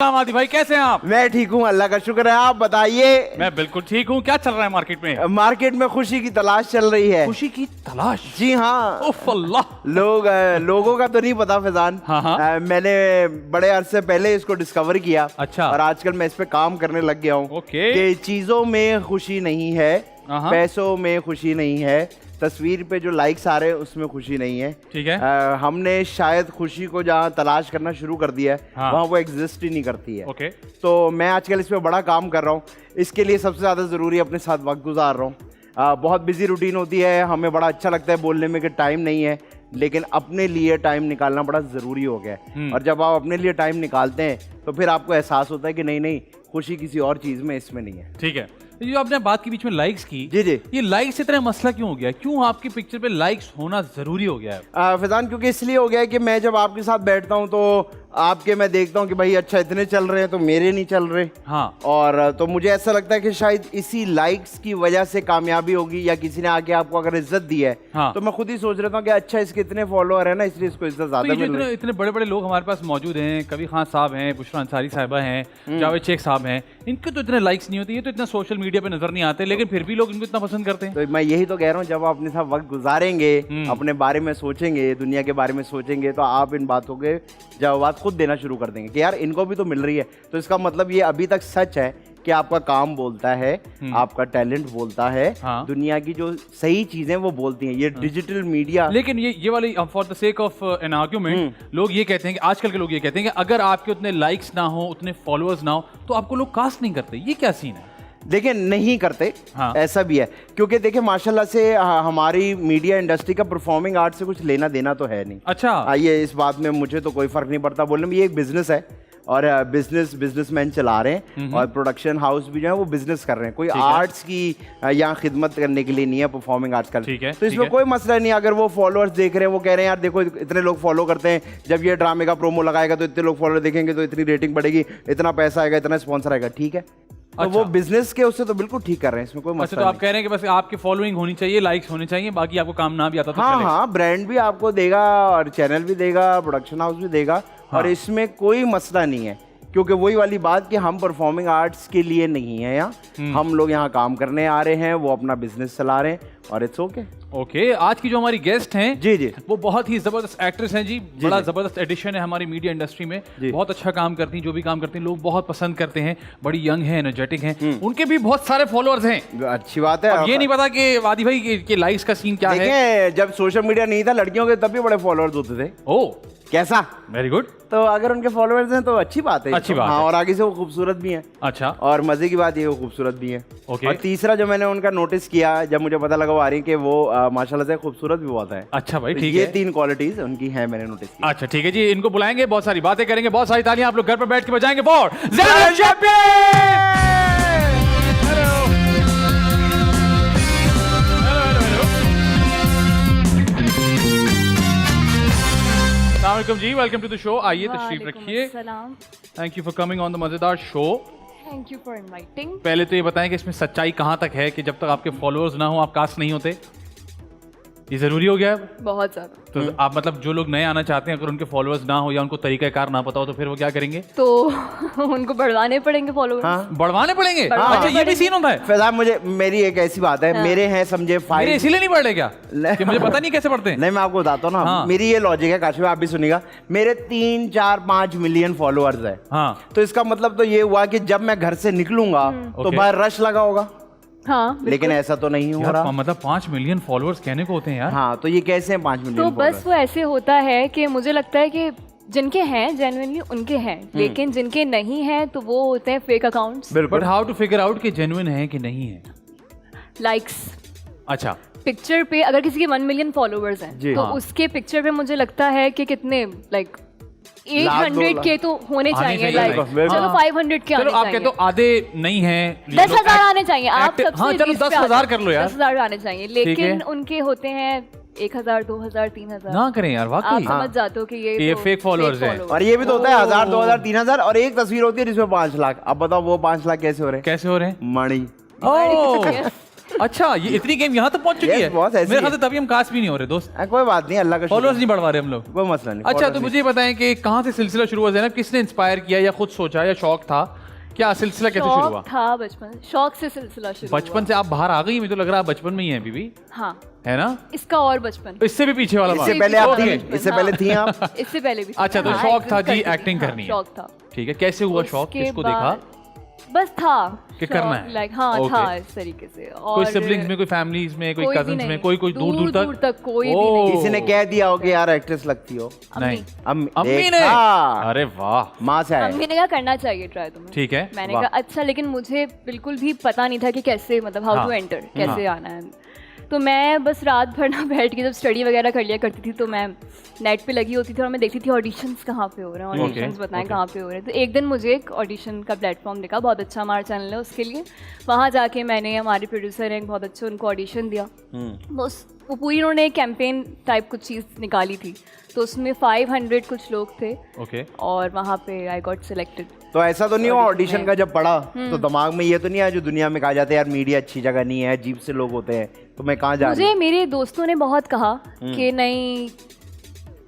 आदि भाई, कैसे हैं आप? मैं ठीक हूँ, अल्लाह का शुक्र है। आप बताइए। मैं बिल्कुल ठीक हूँ। क्या चल रहा है मार्केट में? मार्केट में खुशी की तलाश चल रही है। खुशी की तलाश? जी हाँ। उफ अल्लाह। लोगों का तो नहीं पता फैजान। हाँ। मैंने बड़े अरसे पहले इसको डिस्कवर किया। अच्छा। और आजकल मैं इस पे काम करने लग गया हूँ ओके। कि चीजों में खुशी नहीं है, पैसों में खुशी नहीं है, तस्वीर पे जो लाइक्स आ रहे हैं उसमें खुशी नहीं है। ठीक है। हमने शायद खुशी को जहाँ तलाश करना शुरू कर दिया है, वहाँ वो एग्जिस्ट ही नहीं करती है। ओके। तो मैं आजकल इस पे बड़ा काम कर रहा हूँ। इसके लिए सबसे ज़्यादा ज़रूरी अपने साथ वक्त गुजार रहा हूँ। बहुत बिजी रूटीन होती है, हमें बड़ा अच्छा लगता है बोलने में कि टाइम नहीं है, लेकिन अपने लिए टाइम निकालना बड़ा ज़रूरी हो गया है। और जब आप अपने लिए टाइम निकालते हैं तो फिर आपको एहसास होता है कि नहीं नहीं, खुशी किसी और चीज़ में, इसमें नहीं है। ठीक है। ये जो आपने बात की बीच में लाइक्स की, जी जी, ये लाइक्स से इतना मसला क्यों हो गया? क्यों आपकी पिक्चर पे लाइक्स होना जरूरी हो गया है? फैजान, क्योंकि इसलिए हो गया है कि मैं जब आपके साथ बैठता हूँ तो आपके मैं देखता हूँ कि भाई अच्छा इतने चल रहे हैं तो मेरे नहीं चल रहे। हाँ। और तो मुझे ऐसा लगता है कि शायद इसी लाइक्स की वजह से कामयाबी होगी, या किसी ने आके आपको अगर इज्जत दी है। हाँ। तो मैं खुद ही सोच रहा था कि अच्छा इसके इतने फॉलोअर है ना, इसलिए इसको इज्जत ज्यादा मिल रही है। इतने बड़े बड़े लोग हमारे पास मौजूद हैं, कबीर खान साहब हैं, बुशरा अंसारी साहिबा हैं, जावेद शेख साहब हैं, इनके तो इतने लाइक्स नहीं होते, ये तो इतना सोशल मीडिया पे नजर नहीं आते, लेकिन फिर भी लोग इनको इतना पसंद करते हैं। तो मैं यही तो कह रहा हूँ, जब आप अपने साथ वक्त गुजारेंगे, अपने बारे में सोचेंगे, दुनिया के बारे में सोचेंगे, तो आप इन बातों के जवाब खुद देना शुरू कर देंगे कि यार इनको भी तो मिल रही है। तो इसका मतलब ये अभी तक सच है कि आपका काम बोलता है, आपका टैलेंट बोलता है। हाँ। दुनिया की जो सही चीजें वो बोलती हैं। ये डिजिटल मीडिया, लेकिन ये वाली for the sake of an argument, लोग ये कहते हैं कि आजकल के लोग ये कहते हैं कि अगर आपके उतने लाइक्स ना हो, उतने फॉलोअर्स ना हो, तो आपको लोग कास्ट नहीं करते। ये क्या सीन है? देखिए नहीं करते। हाँ। ऐसा भी है, क्योंकि देखिए माशाल्लाह से हमारी मीडिया इंडस्ट्री का परफॉर्मिंग आर्ट से कुछ लेना देना तो है नहीं। अच्छा। ये इस बात में मुझे तो कोई फर्क नहीं पड़ता बोलने में। ये एक बिजनेस है और बिजनेसमैन चला रहे हैं, और प्रोडक्शन हाउस भी जो है वो बिजनेस कर रहे हैं। कोई आर्ट्स की यहाँ खिदमत करने के लिए नहीं है, परफॉर्मिंग आर्ट्स का। ठीक है। तो इसमें कोई मसला नहीं। अगर वो फॉलोअर्स देख रहे हैं, वो कह रहे हैं यार देखो इतने लोग फॉलो करते हैं, जब ये ड्रामे का प्रोमो लगाएगा तो इतने लोग फॉलो देखेंगे, तो इतनी रेटिंग बढ़ेगी, इतना पैसा आएगा, इतना स्पॉन्सर आएगा, ठीक है। तो वो बिजनेस के उससे तो बिल्कुल ठीक कर रहे हैं, इसमें कोई मसला अच्छा, तो आप कह रहे हैं कि बस आपकी फॉलोइंग होनी चाहिए, लाइक्स होने चाहिए, बाकी आपको काम ना भी आता तो हाँ चलेगा। हाँ, ब्रांड भी आपको देगा और चैनल भी देगा, प्रोडक्शन हाउस भी देगा। और इसमें कोई मसला नहीं है, क्योंकि वही वाली बात कि हम परफॉर्मिंग आर्ट्स के लिए नहीं है यहाँ। हम लोग यहाँ काम करने आ रहे हैं, वो अपना बिजनेस चला रहे हैं, और इट्स ओके। ओके। आज की जो हमारी गेस्ट हैं, जी जी, वो बहुत ही जबरदस्त एक्ट्रेस हैं जी। बड़ा जबरदस्त एडिशन है हमारी मीडिया इंडस्ट्री में। बहुत अच्छा काम करती हैं, जो भी काम करती हैं लोग बहुत पसंद करते हैं। बड़ी यंग है, एनर्जेटिक हैं, उनके भी बहुत सारे फॉलोअर्स हैं। अच्छी बात है। अब ये नहीं पता कि वादी भाई के लाइक्स का सीन क्या है। देखिए जब सोशल मीडिया नहीं था लड़कियों के, तब भी बड़े फॉलोअर्स होते थे। ओह, कैसा? Very good. तो अगर उनके फॉलोअर्स हैं तो अच्छी बात है। अच्छी बात हाँ, है। और आगे से वो खूबसूरत भी हैं। अच्छा। और मजे की बात ये वो खूबसूरत भी हैं। ओके। और तीसरा जो मैंने उनका नोटिस किया, जब मुझे पता लगा आ रही कि वो माशाल्लाह से खूबसूरत भी बहुत है। अच्छा भाई, तो ठीक ये है। 3 क्वालिटीज उनकी हैं, मैंने नोटिस की। अच्छा ठीक है जी, इनको बुलाएंगे, बहुत सारी बातें करेंगे, बहुत सारी तालियां आप लोग घर पर बैठ के बजाएंगे फॉर ज़ैनब शब्बीर। अस्सलामुअलैकुम जी, वेलकम टू द शो। आइए तशरीफ रखिए। Thank you for coming on the मजेदार show. Thank you for inviting. पहले तो ये बताएं कि इसमें सच्चाई कहाँ तक है कि जब तक आपके फॉलोअर्स ना हो आप कास्ट नहीं होते? ये जरूरी हो गया है? बहुत ज्यादा। तो आप मतलब जो लोग नए आना चाहते हैं, अगर उनके फॉलोअर्स ना हो या उनको तरीकाकार ना पता हो, तो फिर वो क्या करेंगे? तो उनको बढ़वाने पड़ेंगे फॉलोअर्स। हाँ। बढ़वाने पड़ेंगे? बढ़वाने अच्छा, ये भी सीन होता है? फिलहाल मुझे मेरी एक ऐसी बात है, मेरे हैं समझे 5। मेरे इसीलिए नहीं बढ़ रहे क्या कि मुझे पता नहीं कैसे पढ़ते हैं? नहीं, मैं आपको बताता हूँ ना। हाँ। मेरी ये लॉजिक है, काशिफ आप भी सुनिएगा। मेरे 3, 4, 5 मिलियन फॉलोअर्स है। हाँ। तो इसका मतलब तो ये हुआ कि जब मैं घर से निकलूंगा तो बाहर रश लगा होगा। हाँ, लेकिन ऐसा तो नहीं हो रहा। मतलब 5 मिलियन फॉलोअर्स कहने को होते हैं यार। हाँ, तो ये कैसे हैं 5 मिलियन? तो बस वो ऐसे होता है कि मुझे लगता है कि जिनके हैं जेन्युइनली उनके हैं, लेकिन जिनके नहीं हैं तो वो होते हैं fake accounts. But how to figure out कि जेन्युइन है कि नहीं है? लाइक्स। अच्छा। पिक्चर पे अगर किसी के 1 मिलियन फॉलोअर्स हैं जी। तो हाँ। उसके पिक्चर पे मुझे लगता है कि कितने लाइक 800 के तो होने आने चाहिए। चाहिए, लाइक बिल्कुल। चलो 500 के चलो आने आप चाहिए। कहते हो आधे नहीं है, 10,000 आने चाहिए। आप active- सबसे हाँ, चलो least पे 10,000 कर लो यार। 10,000 आने चाहिए, है। लेकिन उनके होते हैं 1,000, 2,000, 3,000। ना करें यार, आप वाकई। समझ जाते हो कि ये ये fake followers हैं। और ये भी तो होता है 1000, 2000, 3000, और एक तस्वीर होती है जिसमें 5 लाख। अब बताओ वो 5 लाख कैसे हो रहे हैं? कैसे हो रहे हैं? मणि। ओह, अच्छा, ये इतनी गेम यहाँ तक पहुंच चुकी Yes, है। boss, ऐसी मेरे ख्याल है। से तभी हम कास्ट भी नहीं हो रहे दोस्त, कोई बात नहीं, अल्लाह का फॉलोअर्स शुक्र, नहीं बढ़वा रहे हम लोग। कोई मसला नहीं। अच्छा, followers तो नहीं। मुझे ये बताएं कि कहाँ से सिलसिला शुरू हुआ ज़ैनब, किसने इंस्पायर किया या खुद सोचा या शौक था, क्या सिलसिला कैसे शुरू हुआ? शौक था बचपन, शौक से सिलसिला शुरू बचपन से आप बाहर आ गई, मुझे तो लग रहा है बचपन में ही है अभी भी, हुआ। हाँ, है ना? इसका और बचपन, इससे भी पीछे वाला इससे बात। पहले आप Okay. थी, इससे पहले थी आप? इससे पहले भी था। अच्छा, तो हाँ, शौक था acting जी, करती थी। acting हाँ, करनी है। शौक था। ठीक है, कैसे हुआ शौक, उसके किसको बाद- देखा? बस था कि शौक, करना है। लाइक हाँ Okay. था इस तरीके से। कोई और सिबलिंग्स में, कोई फैमिलीज में, कोई कोई भी कजिन्स में, नहीं। कोई कोई दूर दूर तक कोई भी ओह। नहीं। किसी ने कह दिया हो कि यार एक्ट्रेस लगती हो? नहीं, अम्मी अम्मी ने? देखा? अरे वाह, माँ से आया। अम्मी ने कहा करना चाहिए ट्राई तुम्हें। ठीक है, मैंने वाह। कहा अच्छा, लेकिन मुझे बिल्कुल भी पता नहीं था कि कैसे, मतलब हाउ हाँ, टू एंटर, कैसे आना है। तो मैं बस रात भर ना बैठ के जब स्टडी वगैरह कर लिया करती थी, तो मैं नेट पे लगी होती थी और मैं देखती थी ऑडिशंस कहाँ पे हो रहे हैं, ऑडिशंस बताएं कहाँ पे हो रहे हैं। तो एक दिन मुझे एक ऑडिशन का प्लेटफॉर्म दिखा, बहुत अच्छा हमारा चैनल है उसके लिए। वहाँ जाके मैंने, हमारे प्रोड्यूसर हैं बहुत अच्छे, उनको ऑडिशन दिया। वो पूरी उन्होंने एक कैंपेन टाइप कुछ चीज़ निकाली थी, तो उसमें 500 कुछ लोग थे ओके। और वहाँ पे आई गॉट सिलेक्टेड। तो ऐसा तो नहीं हुआ ऑडिशन का जब पढ़ा तो दिमाग में ये तो नहीं आया जो दुनिया में कहा जाता है यार मीडिया अच्छी जगह नहीं है, अजीब से लोग होते हैं, तो मैं कहाँ जा रही मुझे मेरे दोस्तों ने बहुत कहा कि नहीं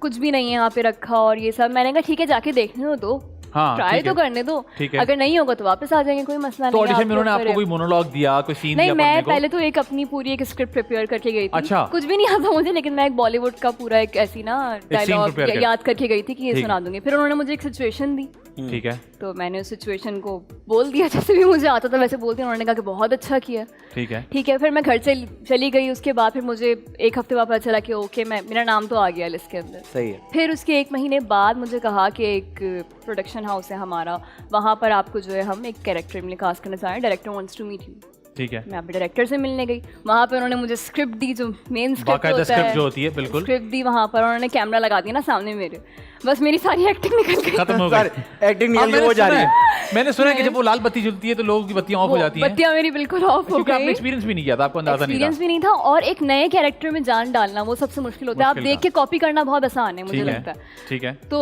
कुछ भी नहीं है यहाँ पे रखा और ये सब। मैंने कहा ठीक है, जाके देखने दो, हाँ, ट्राई ठीक तो है। करने दो, ठीक है। अगर नहीं होगा तो वापस आ जाएंगे, कोई मसला तो नहीं है। ऑडिशन में उन्होंने आपके आपको ऊपर कोई है। मोनोलॉग दिया, कोई सीन नहीं, दिया मैं पढ़ने को? पहले तो एक अपनी पूरी एक स्क्रिप्ट प्रिपेयर करके गई थी। अच्छा। कुछ भी नहीं आता मुझे, लेकिन मैं एक बॉलीवुड का पूरा एक ऐसी ना डायलॉग prepare कर- याद करके गई थी कि ये ठीक। सुना दूंगी। फिर उन्होंने मुझे एक सिचुएशन दी, ठीक है, तो मैंने उस सिचुएशन को बोल दिया जैसे भी मुझे आता था वैसे बोलती। उन्होंने कहा कि बहुत अच्छा किया। ठीक है, ठीक है, फिर मैं घर चली गई। उसके बाद फिर मुझे एक हफ्ते बाद पता चला कि ओके, मेरा नाम तो आ गया लिस्ट के अंदर। सही है। फिर उसके एक महीने बाद मुझे कहा कि एक प्रोडक्शन हाउस है हमारा, वहाँ पर आपको जो है हम एक कैरेक्टर में कास्ट करना चाह रहे हैं, director wants to meet you. ठीक है। मैं अपने डायरेक्टर से मिलने गई, वहाँ पे उन्होंने मुझे स्क्रिप्ट दी, जो मेन स्क्रिप्ट बाकायदा होता स्क्रिप्ट है, जो होती है, बिल्कुल स्क्रिप्ट दी वहाँ पर। उन्होंने कैमरा लगा दिया ना सामने मेरे, बस मेरी सारी एक्टिंग निकल गई। खत्म हो गई। एक्टिंग अब निकल के वो जा रही है। मैंने सुना है कि जब वो लाल बत्ती जलती है तो लोगों की बत्तियां ऑफ हो जाती हैं, बत्तियां मेरी बिल्कुल ऑफ हो क्योंकि आपने गई। एक्सपीरियंस भी नहीं किया था, आपको अंदाजा नहीं एक्सपीरियंस था। भी नहीं था, और एक नए कैरेक्टर में जान डालना वो सबसे मुश्किल होता है। आप मुश्किल देख के कॉपी करना बहुत आसान है, मुझे ठीक लगता है, है। ठीक है, तो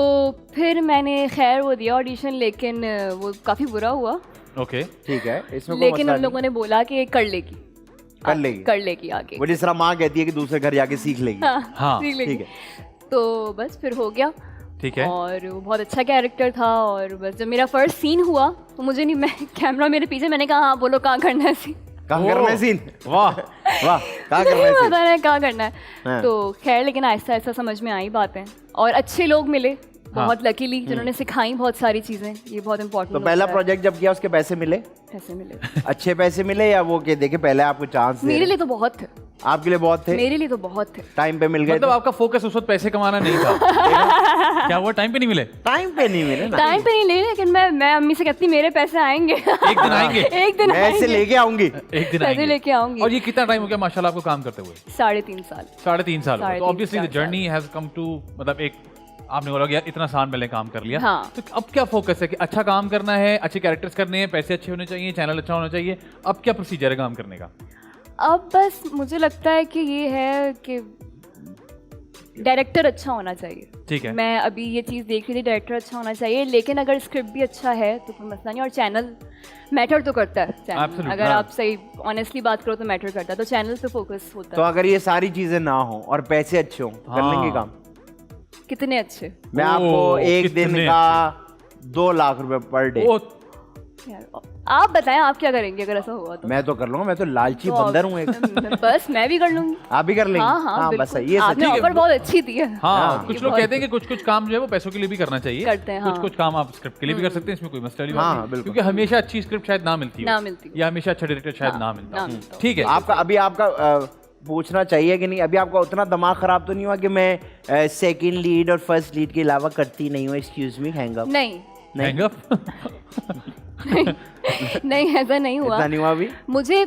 फिर मैंने खैर वो दिया ऑडिशन, लेकिन वो काफ़ी बुरा हुआ। ओके। ठीक है, इसमें कोई लेकिन मसला उन लोगों ने बोला कि कर लेगी, कर लेगी। कर लेगी आगे। वो जिस तरह माँ कहती है कि दूसरे घर जाके सीख लेगी। हाँ, सीख लेगी। ठीक है। तो बस फिर हो गया, ठीक है। और वो बहुत अच्छा कैरेक्टर था। और बस जब मेरा फर्स्ट सीन हुआ तो मुझे नहीं, मैं कैमरा मेरे पीछे, मैंने कहा हाँ बोलो कहाँ करना है सीन। कहाँ करना है सीन? वाह, वाह, कहाँ करना है नहीं सीन? पता है कहाँ करना है। हाँ। तो खैर, लेकिन आहिस्ता आहिस्ता समझ में आई बातें, और अच्छे लोग मिले बहुत लकीली, जिन्होंने सिखाई बहुत सारी चीजें। ये बहुत इंपॉर्टेंट। तो पहला प्रोजेक्ट जब किया उसके पैसे मिले? पैसे मिले अच्छे पैसे मिले या वो कि देखे पहले आपको चांस मेरे लिए तो बहुत थे, आपके लिए बहुत थे? मेरे लिए तो बहुत थे। टाइम पे मिल गए? मतलब आपका फोकस उस वक्त पैसे कमाना नहीं था? क्या वो टाइम पे नहीं मिले? टाइम पे नहीं मिले ना। टाइम पे नहीं ले, लेकिन मैं अम्मी से कहती मेरे पैसे आएंगे। एक दिन आएंगे, एक दिन मैं ऐसे लेके आऊंगी। एक दिन पैसे आएंगे। लेके आऊंगी। और ये कितना टाइम हो गया माशाल्लाह आपको काम करते हुए? 3.5 साल। 3.5 साल हो गए। तो 3.5 obviously the journey has come to, मतलब एक आपने बोला कि यार इतना साल पहले काम कर लिया, हाँ। तो अब क्या फोकस है कि अच्छा काम करना है, अच्छे कैरेक्टर्स करने हैं, पैसे अच्छे होने चाहिए, चैनल अच्छा होना चाहिए, अब क्या प्रोसीजर है काम करने का? अब बस मुझे लगता है कि ये है कि डायरेक्टर अच्छा होना चाहिए। ठीक है। मैं अभी ये चीज़ देख रही थी, डायरेक्टर अच्छा होना चाहिए, लेकिन अगर स्क्रिप्ट भी अच्छा है तो कोई मसला नहीं। और चैनल मैटर तो करता है, चैनल Absolutely, अगर हाँ। आप सही ऑनेस्टली बात करो तो मैटर करता है, तो चैनल पे फोकस होता तो है। अगर ये सारी चीजें ना हो और पैसे अच्छे हो तो कर हाँ। लेंगे काम? कितने अच्छे मैं आपको एक दिन कितने का 2 लाख रुपए पर डे। ओ, यार, आप बताएं आप क्या करेंगे अगर ऐसा हुआ तो? मैं तो कर लूंगा, मैं तो लालची बंदर हूँ एक। बस मैं भी कर लूंगी। आप भी कर लेंगे? हाँ हाँ, बस बिल्कुल। ये आपने सच है। ऑफर बहुत अच्छी दी है। हाँ, कुछ ये लोग बहुत- कहते हैं कि कुछ कुछ काम जो है वो पैसों के लिए भी करना चाहिए, करते हैं, हाँ। कुछ कुछ काम आप स्क्रिप्ट के लिए भी कर सकते हैं, इसमें कोई मसला नहीं। हाँ, बात नहीं। बिल्कुल। क्योंकि हमेशा अच्छी स्क्रिप्ट शायद ना मिलती हो, ना मिलती हो। या हमेशा अच्छा डायरेक्टर शायद हाँ, ना मिलता ना हो। मिलता हो। ठीक है। आपका अभी आपका पूछना चाहिए कि नहीं, अभी आपका उतना दिमाग खराब तो नहीं हुआ कि मैं सेकंड लीड और फर्स्ट लीड के अलावा करती नहीं हूँ? Excuse me, hang up. नहीं Hang up? नहीं, ऐसा नहीं हुआ इतना नहीं हुआ अभी? मुझे।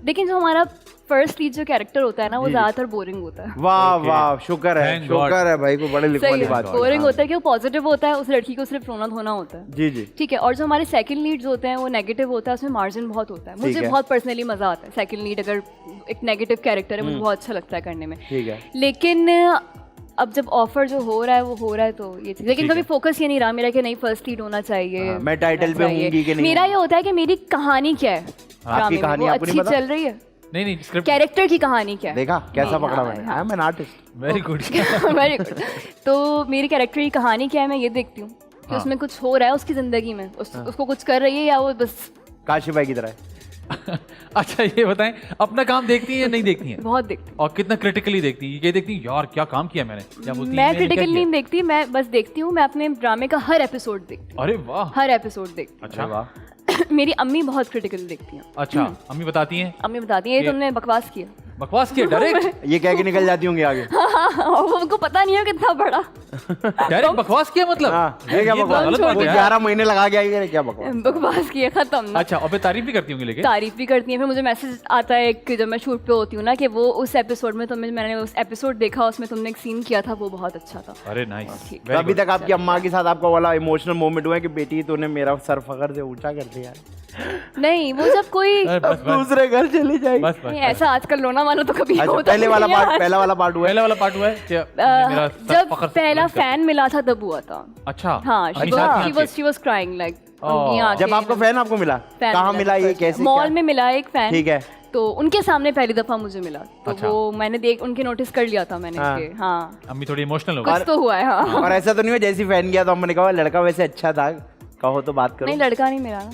लेकिन जो हमारा फर्स्ट लीड जो कैरेक्टर होता है ना, वो ज्यादातर बोरिंग होता है। वाह Okay. वाह, शुक्र है, Thank God. शुक्र है भाई को बड़े लिखने सही वाली है, बात। बोरिंग हाँ। होता है कि वो पॉजिटिव होता है, उस लड़की को सिर्फ रोना धोना होता है। जी जी। ठीक है। और जो हमारे सेकंड लीड्स होते हैं वो नेगेटिव होता है, उसमें मार्जिन बहुत होता है। ठीक मुझे है। बहुत पर्सनली मजा आता है सेकंड लीड, अगर एक नेगेटिव कैरेक्टर है मुझे बहुत अच्छा लगता है करने में। ठीक है। लेकिन अब जब ऑफर जो हो रहा है वो हो रहा है, तो ये चीज़। लेकिन ठीक कभी है। फोकस ये नहीं रहा मेरा कि नहीं फर्स्ट लीड होना चाहिए, हाँ, मैं टाइटल पे चाहिए। होंगी कि नहीं मेरा ये होता है कि मेरी कहानी क्या है, आपकी ड्रामे में, कहानी वो आपको नहीं अच्छी पता? चल रही है। नहीं स्क्रिप्ट कैरेक्टर की कहानी क्या है। देखा कैसा नहीं, पकड़ा हाँ, मैंने, हाँ। I am an artist. Very good. Very good. तो मेरी कैरेक्टर की कहानी क्या है, मैं ये देखती हूँ कि हाँ। उसमें कुछ हो रहा है उसकी जिंदगी में, उसको कुछ कर रही है या वो बस। काशी भाई की तरह है। अच्छा ये बताएं, अपना काम देखती हैं या नहीं देखती हैं? बहुत देखती और कितना क्रिटिकली देखती हैं? ये देखती हैं यार क्या काम किया मैंने, या हूँ बोलती हैं, मैं। मैंने क्या क्रिटिकल किया? नहीं देखती, मैं बस देखती हूँ। मैं अपने ड्रामे का हर एपिसोड देखती हूँ, अरे वाह। हर एपिसोड देखती अच्छा वाह। हूँ। मेरी अम्मी बहुत क्रिटिकल देखती हैं। अच्छा, अम्मी बताती हैं अम्मी बताती है ये ये- तुमने बकवास किया। बकवास किया डायरेक्ट? ये कह के निकल जाती होंगी आगे। और उनको पता नहीं है कितना बड़ा डायरेक्ट बकवास किया मतलब? हाँ, ये क्या ये तो बकवास? गलत वो बात वो है यार। 11 महीने लगा के आई है, क्या बकवास? बकवास किया, खत्म ना। अच्छा, और फिर तारीफ भी करती होंगी लेकिन? तारीफ भी करती है। फिर मुझे मैसेज आता है कि जब मैं शूट पे होती हूँ ना, कि वो उस एपिसोड में मैंने उस एपिसोड देखा, उसमें तुमने एक सीन किया था, वो बहुत अच्छा था। अरे नाइस। ठीक। तो अभी तक आपकी अम्मा के साथ आपका वाला इमोशनल मोमेंट हुआ है कि बेटी तूने मेरा सर फखर से ऊंचा कर दिया है, नहीं, वो जब कोई बस दूसरे घर चली जाएगी। बस नहीं, ऐसा आजकल रोना मानो तो कभी अच्छा, होता पहले नहीं वाला है पार्ट, यार। पहला वाला पार्ट हुआ है। पहला वाला पार्ट हुआ है क्या? मेरा सर जब फखर से पहला बुलंद कर- फैन मिला था तब हुआ था। अच्छा हाँ, अपनी साथ थी आपके? she was crying like ओह। जब आपको फैन आपको मिला, फैन कहाँ मिला ये, कैसे, मॉल क्या? में मिला एक फैन। ठीक है। तो उनके सामने पहली दफा मुझे मिला, तो अच्छा। वो मैंने उनके नोटिस कर लिया था मैंने हाँ। कि हाँ अम्मी थोड़ी इमोशनल हो कुछ गई। तो हुआ है। हाँ, और ऐसा तो नहीं हुआ जैसी फैन किया तो हमने कहा लड़का वैसे अच्छा था, कहो तो बात नहीं करो। लड़का नहीं मिला ना।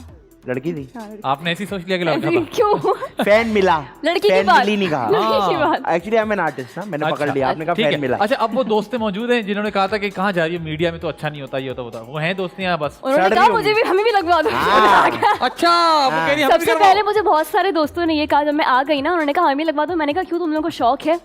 लड़की थी, हाँ, लड़की। आपने ऐसी सोच लिया कि लड़का था? क्यों? फैन मिला, लड़की की फैन बात, मिली नहीं कहा। लड़की की बात। Actually I am an artist ना, मैंने पकड़ अच्छा, लिया, आपने कहा ठीक फैन है। मिला। अच्छा, अब वो दोस्तें मौजूद हैं जिन्होंने कहा था कि कहाँ जा रही है, मीडिया में तो अच्छा नहीं होता, ये होता वो हैं दोस्तें यहाँ बस? उन्होंने सड़ कहा रही मुझे होंगी। भी, हमें भी लगवा दो। हाँ। अच्छा, वो कह रही है, हम भी सबसे करवाओ। पहले मुझे बहुत सारे दोस्तों ने ये कहा जब मैं आ गई ना, उन्होंने कहा हमें लगवा दो। मैंने कहा क्यों, तुम लोगों को शौक है?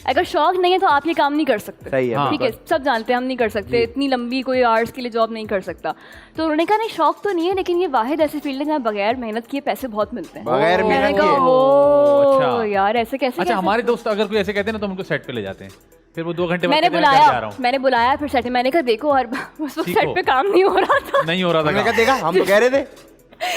अगर शौक नहीं है तो आप ये काम नहीं कर सकते। सही है, हाँ। ठीक है, सब जानते हैं हम नहीं कर सकते, इतनी लंबी कोई आर्ट्स के लिए जॉब नहीं कर सकता। तो उन्होंने कहा नहीं शौक तो नहीं है, लेकिन ये वाहिद ऐसी फील्ड है जहाँ बगैर मेहनत किए पैसे बहुत मिलते हैं। बगैर मैंने मेहनत कहा किए। ओ अच्छा। यार ऐसे कैसे अच्छा, कैसे? हमारे दोस्त अगर कोई ऐसे कहते हैं ना तो हम उनको सेट पे ले जाते हैं, फिर वो 2 घंटे बाद मैंने कहते हैं, मैं घर जा रहा बुलाया, हूँ। मैंने बुलाया फिर सेट में। मैंने कहा देखो हर उस वक्त सीखो। सेट पे काम नहीं हो रहा था। नहीं हो रहा हमने था कहा देखा, हम तो कह रहे थे।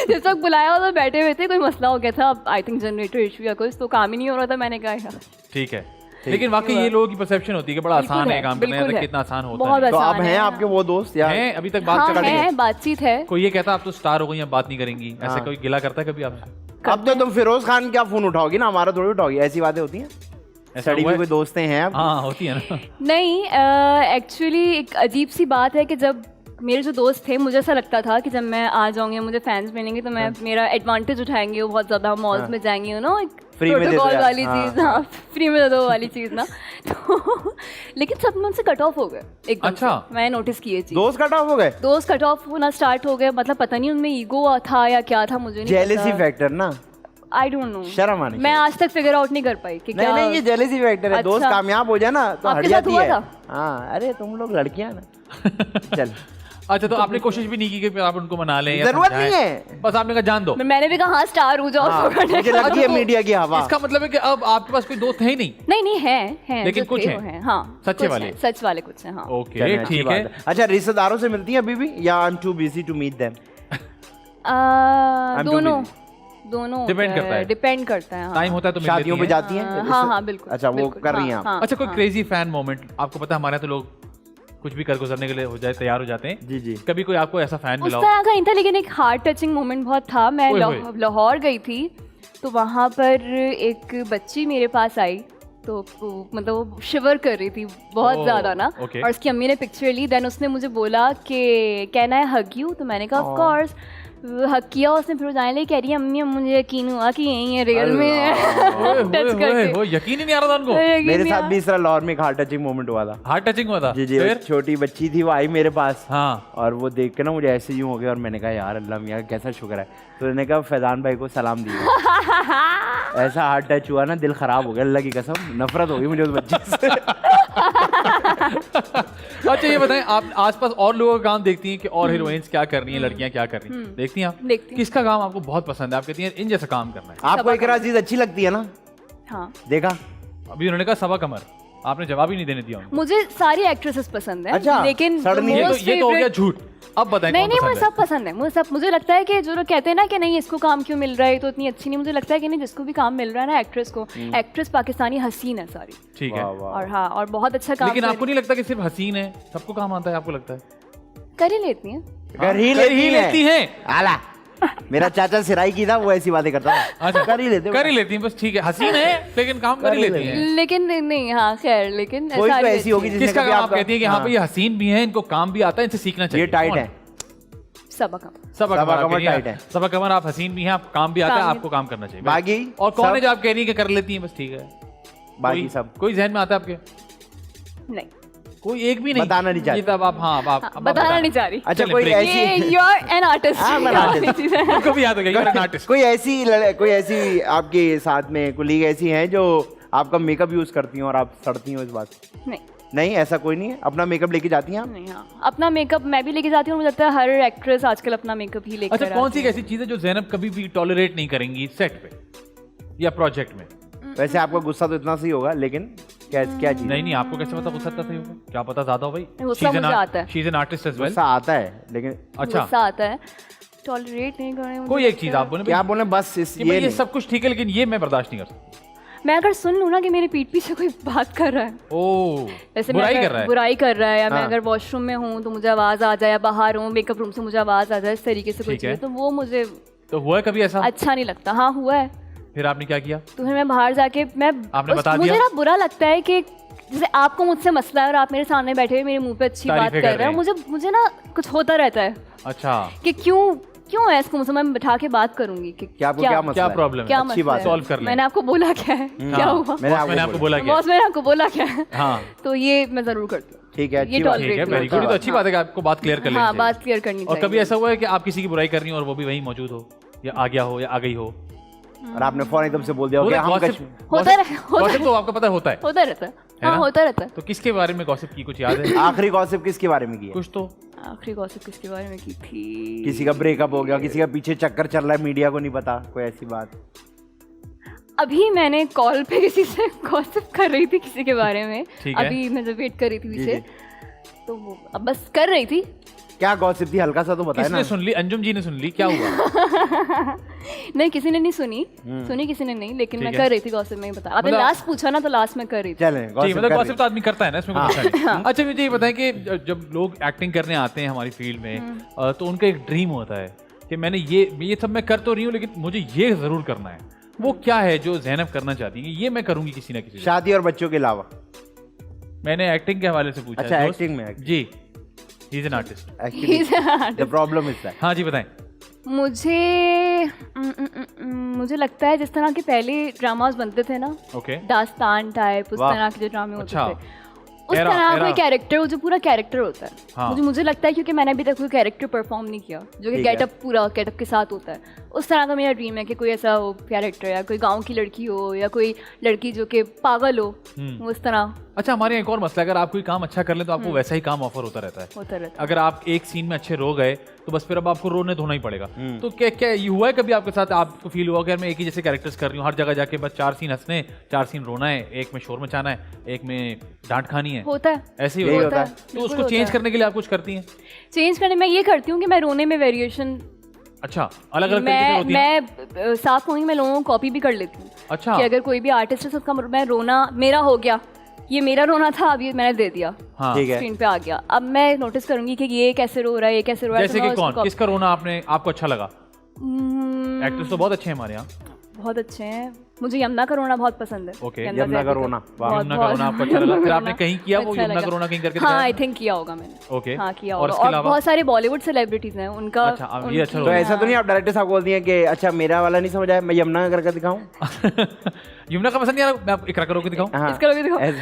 जिस वक्त बुलाया तो बैठे हुए थे, कोई मसला हो गया था, आई थिंक जनरेटर इशू या कुछ, तो काम ही नहीं हो रहा था। मैंने कहा यार ठीक है। लेकिन वाकई ये लोगों की परसेप्शन होती है कि बड़ा आसान है काम करना, बिल्कुल है। कितना आसान होता बहुत है। तो आप आसान हैं है। आपके वो दोस्त यार? हैं, अभी तक बात हाँ चल रही है। है, बातचीत है। कोई ये कहता है आप तो स्टार हो गई, अब बात नहीं करेंगी, ऐसा हाँ। कोई गिला करता है कभी आपसे? अब तो तुम फिरोज खान क्या फोन उठाओगी ना, हमारा थोड़ी उठाओगी, ऐसी बातें होती हैं। ऐसा स्टडी हुआ में है? कोई दोस्तें हैं आप? हाँ होती है ना। नहीं, एक्चुअली एक अजीब सी बात है कि जब मेरे जो दोस्त थे, मुझे ऐसा लगता था कि जब मैं आ जाऊंगी, मुझे फैंस मिलेंगे तो मैं मेरा एडवांटेज उठाएंगे वो बहुत ज्यादा, मॉल्स में जाएंगे, यू नो, एक Free में दे दो प्रोटोकॉल यार। वाली हाँ, चीज। हाँ, फ्री में दे दो वाली चीज ना। तो लेकिन सब में उनसे कट ऑफ हो गए एकदम अच्छा। से। मैं नोटिस की ये चीज, दोस्त कट ऑफ हो गए? दोस्त कट ऑफ होना स्टार्ट हो गए। मतलब पता नहीं उनमें ईगो था या क्या था, मुझे नहीं जेलेसी पता। फैक्टर ना, आई डोंट नो, शर्म आनी मैं आज तक फिगर आउट नहीं कर पाई कि नहीं क्या। नहीं, ये जेलेसी फैक्टर है। दोस्त अच्छा। कामयाब हो जाए ना तो आपके हट साथ जाती हुआ है। था? हाँ, अरे तुम लोग लड़कियां ना। चल, अच्छा, तो आपने कोशिश भी नहीं की कि आप उनको मना लें या जरूरत समझाएं? नहीं है। बस आपने कहा जान दो। मैंने भी कहा हाँ स्टार हो जाओ। हाँ, मुझे लगती है मीडिया की हवा। इसका मतलब है कि अब आपके पास कोई दोस्त है ही नहीं? नहीं नहीं है लेकिन जो कुछ थे हैं? वो हैं, हाँ सच्चे कुछ वाले? हैं, सच वाले कुछ हैं, हाँ। ओके चलें, अच्छी ठीक बात है। अच्छा, रिश्तेदारों से मिलती हैं अभी भी या I am too busy to meet them? too दोनों दोनों Depend करता है। डिपेंड करता है, हाँ। टाइम होता है तो मिल शादियों पे लेती हैं। जाती हैं? हाँ हाँ बिल्कुल। अच्छा, वो बिल्कुल, कर रही हैं हाँ, आप? हाँ, अच्छा, कोई हाँ। क्रेजी फैन मोमेंट आपको पता है, हमारे यहाँ तो लोग कुछ भी कर गुजरने के लिए हो जाए, तैयार हो जाते हैं। जी जी। कभी कोई आपको ऐसा फैन उस मिला हो? तरह का नहीं था, लेकिन एक हार्ट टचिंग मोमेंट बहुत था। मैं ओए होए। लाहौर गई थी, तो वहाँ पर एक बच्ची मेरे पास आई, तो मतलब वो शिवर कर रही थी बहुत ओह, ज़्यादा ना। ओके। और उसकी अम्मी ने पिक्चर ली, देन उसने मुझे बोला कि कैन आई हग यू, तो मैंने कहा ऑफ कोर्स। हक किया उसने, फिर जाने लगी, कह रही है अम्मी मुझे यकीन हुआ कि यही है रियल में। ओए, टच करके वो यकीन ही नहीं आ रहा था उनको। यकीन मेरे नहीं साथ आया। भी इस तरह लाहौर में एक हार्ट टचिंग मोमेंट हुआ था। हार्ट टचिंग हुआ था? जी जी, फिर? एक छोटी बच्ची थी, वो आई मेरे पास। हाँ। और वो देख के ना मुझे ऐसे यूं हो गया, और मैंने कहा यार अल्लाह मियाँ का कैसा शुक्र है। तो मैंने कहा फैजान भाई को सलाम दिया। ऐसा हार्ट टच हुआ ना, दिल खराब हो गया, अल्लाह की कसम, नफरत हो गई मुझे उस बच्ची से। अच्छा, ये बताएं, आप आसपास और लोगों का काम देखती हैं कि और हीरोइंस क्या कर रही हैं, लड़कियां क्या कर रही हैं, देखती हैं आप? देखती हूँ। किसका काम आपको बहुत पसंद है, आप कहती हैं इन जैसा काम करना है? आपको इकरा चीज अच्छी लगती है ना? हाँ, देखा? अभी उन्होंने कहा सबा कमर, आपने जवाब ही नहीं देने दिया उनको। मुझे सारी एक्ट्रेसेस पसंद है, अच्छा, लेकिन सड़नी जो है most ये तो हो गया favorite- झूठ। अब बताएं नहीं कौन नहीं, पसंद मुझे है? सब पसंद है। मुझे लगता है कि जो लोग कहते हैं ना कि नहीं इसको काम क्यों मिल रहा है तो इतनी अच्छी नहीं, मुझे लगता है कि नहीं जिसको भी काम मिल रहा है ना, एक्ट्रेस को, एक्ट्रेस पाकिस्तानी हसीन है सारी। ठीक है, वाह, वाह। और हाँ, और बहुत अच्छा काम लेकिन आपको नहीं लगता कि सिर्फ हसीन है सबको काम आता है? आपको लगता है कर ही लेती हैं। कर ही कर ही लेती लेती है। हैं। आला मेरा चाचा सिराई की था, वो ऐसी बातें करता था। अच्छा कर ही लेते कर ही लेती हैं बस, ठीक है, हसीन है लेकिन काम कर ही लेती हैं। लेकिन नहीं, हाँ खैर, लेकिन कोई तो ऐसी होगी जिसने किसका कभी काम आप आपका- कहती है कि हाँ भाई ये हसीन भी है, इनको काम भी आता है, इनसे सीखना चाहिए। ये टाइट कौन? है। सबक सबा सबा कमर कमर टाइट टाइट है। है। सबा कमर, आप हसीन भी हैं, आप काम भी आता है, काम आपको काम करना चाहिए। बाकी और कौन है सब- जो आप कह रही है कि कर लेती हैं बस, ठीक है। बाकी कोई- सब कोई जहन में आता है आपके? नहीं, कोई एक भी नहीं बताना नहीं चाहती। ये तब आप, हाँ अब आप बताना नहीं चाह रही। अच्छा चलें, कोई break। ऐसी ये यू आर एन आर्टिस्ट। हाँ, मैं artist। कभी याद हो गया you're an artist। कोई ऐसी आपके साथ में कुलीग ऐसी हैं जो आपका मेकअप यूज करती हैं और आप सड़ती हो इस बात से? नहीं नहीं, ऐसा कोई नहीं है। अपना मेकअप लेके जाती हैं आप? नहीं, हाँ अपना मेकअप मैं भी लेके जाती हूँ, मुझे लगता है हर एक्ट्रेस आजकल अपना मेकअप ही लेकर अच्छा, कौन सी आती है। ऐसी चीज है जो ज़ैनब कभी भी टॉलरेट नहीं करेंगी सेट पे या प्रोजेक्ट में? वैसे आपका गुस्सा तो इतना सही होगा, लेकिन क्या चीज? नहीं, आपको कैसे पता गुस्सा सही होगा? क्या पता ज्यादा हो भाई? गुस्सा मुझे आता है। She is an artist as well. गुस्सा आता है, लेकिन अच्छा, गुस्सा आता है, टॉलरेट नहीं करने मुझे कोई एक लगता चीज है। आप बोले क्या बोले बस इस कि भाई ये ये नहीं। सब कुछ ठीक है लेकिन ये मैं बर्दाश्त नहीं कर सकता। मैं अगर सुन लूँ ना कि मेरे पीठ पीछे कोई बात कर रहा है, ओ, जैसे बुराई मैं कर रहा है। बुराई कर रहा है, या मैं हाँ। अगर वॉशरूम में हूँ तो मुझे आवाज आ जाए, या बाहर हूँ मेकअप रूम से मुझे आवाज आ जाए, इस तरीके से कोई ठीक है। चीज़, तो वो मुझे तो हुआ है कभी ऐसा? अच्छा नहीं लगता। हाँ हुआ है। फिर आपने क्या किया? तो फिर मैं बाहर जाके आपने बता मुझे दिया? ना बुरा लगता है कि जैसे आपको मुझसे मसला है और आप मेरे सामने बैठे हुए मेरे मुंह पे अच्छी बात तारीफें कर कर रहे रहे हो, मुझे ना कुछ होता रहता है अच्छा, कि क्यों है इसको मुझसे, मैं बिठा के बात करूंगी कि क्या आपको क्या मसला क्या है? प्रॉब्लम है? क्या अच्छी मसला बात है? सॉल्व कर लें। मैंने आपको बोला क्या है, क्या हाँ। हुआ, मैंने मैंने आपको बोला क्या? बॉस मैंने आपको बोला क्या है, हाँ तो ये मैं जरूर करती हूँ। ठीक है, ये अच्छी बात। ठीक है, tolerate वेरी नहीं गुड। तो होता। अच्छी बात है कि आपको बात क्लियर कर लेनी हाँ, चाहिए। बात क्लियर करनी और चाहिए। कभी ऐसा हुआ है कि आप किसी की बुराई कर रही हो और वो भी वहीं मौजूद हो, या आ गया हो या आ गई हो? और आपने फोन एकदम से बोल दिया हो कि हम गॉसिप तो आपको पता होता है। होता रहता है, है हाँ ना? होता रहता है। तो किसके बारे में गॉसिप की, कुछ याद है? आखिरी गॉसिप किसके बारे में की है? कुछ तो आखिरी गॉसिप किसके बारे में की थी? किसी का ब्रेकअप हो गया, किसी का पीछे चक्कर चल रहा है, मीडिया को नहीं पता, कोई ऐसी बात? अभी मैंने कॉल पे किसी से गॉसिप कर रही थी किसी के बारे में, ठीक है। अभी मैं जब वेट कर रही थी जी, पीछे, तो वो अब बस कर रही थी। क्या गॉसिप थी, हल्का सा तो बताए ना। किसने सुन ली? अंजुम जी ने सुन ली? क्या हुआ? नहीं, किसी ने नहीं सुनी किसी ने नहीं, लेकिन मैं ठीक है। कर रही थी गॉसिप में ही बता। आपने मतलब- लास्ट पूछा ना, तो लास्ट में कर रही थी। चलें जी, gossip मतलब कर गॉसिप तो आदमी करता है ना, इसमें कोई मसला नहीं। हाँ। अच्छा, मुझे ये बताएं कि जब लोग एक्टिंग करने आते हैं हमारी फील्ड में, तो उनका एक ड्रीम होता है कि मैंने ये सब मैं कर तो रही हूँ लेकिन मुझे ये जरूर करना है। वो क्या है जो ज़ैनब करना चाहती है? ये मैं करूंगी किसी ना किसी दिन। शादी और बच्चों के अलावा? मैंने एक्टिंग के हवाले से पूछा है, अच्छा, दोस्त। acting में। जी, he is an artist. Actually the problem is that. हाँ जी, बताएं। मुझे लगता है जिस तरह के पहले ड्रामास बनते थे ना, ओके, दास्तान टाइप, उस वाह। तरह के जो ड्रामे होते अच्छा। थे, उस Era- तरह era। कोई कैरेक्टर, जो पूरा कैरेक्टर होता है, हाँ। मुझे लगता है, क्योंकि मैंने अभी तक कोई कैरेक्टर परफॉर्म नहीं किया जो कि ठीक है। गेटअप पूरा गेटअप के साथ होता है, उस तरह का मेरा ड्रीम है कि कोई ऐसा हो कैरेक्टर, या कोई गांव की लड़की हो, या कोई लड़की जो कि पागल हो, वो उस तरह अच्छा, हमारे यहाँ एक और मसला है, अगर आप कोई काम अच्छा कर लें तो आपको वैसा ही काम ऑफर होता रहता है। होता रहता अगर आप एक सीन में अच्छे रो गए तो बस फिर अब आपको रोने धोना ही पड़ेगा। तो क्या क्या ये हुआ है कभी आपके साथ? आपको फील हुआ कि यार मैं एक ही जैसे कैरेक्टर्स कर रही हूँ, हर जगह जाके बस 4 सीन हंसने, 4 सीन रोना है, एक में शोर मचाना है, एक में डांट खानी है, होता है, ऐसे ही यही होता है। होता है। तो उसको चेंज करने के लिए आप कुछ करती हैं? चेंज करने में ये करती हूँ कि मैं रोने में वेरिएशन, अच्छा, अलग अलग तरीके से होती है? मैं साफ कहूँगी, मैं लोगों को कॉपी भी कर लेती हूँ अच्छा, कि अगर कोई भी आर्टिस्ट है तो उसका मैं रोना मेरा हो गया, ये मेरा रोना था, अब ये मैंने दे दिया, हाँ, ठीक है। स्क्रीन पे आ गया, अब मैं नोटिस करूंगी कि ये कैसे रो रहा है, ये कैसे रो रहा है, जैसे तो मैं कि कौन, उसको किसका रोना आपको अच्छा लगा? एक्टर्स तो बहुत अच्छे हैं हमारे यहाँ। बहुत अच्छे हैं, मुझे यमुना का रोना बहुत पसंद है। ओके, यमुना का रोना, वाह। बहुत- यमुना का रोना आपको अच्छा लगा? फिर आपने कहीं किया वो अच्छा यमुना का लगा। रोना कहीं करके हाँ, दिखाया? आई थिंक किया होगा मैंने। ओके, हाँ, किया और होगा। इसके और अलावा? बहुत सारे बॉलीवुड सेलिब्रिटीज हैं, उनका अच्छा, अब ये अच्छा तो रोना। ऐसा तो नहीं आप डायरेक्टर साहब बोलती हैं कि अच्छा मेरा वाला नहीं समझ आया, मैं यमुना का करके दिखाऊं? यमुना का पसंद नहीं आ रहा, मैं आपको इकरा करके दिखाऊं? हाँ, इसका लोगे देखो, ऐसे।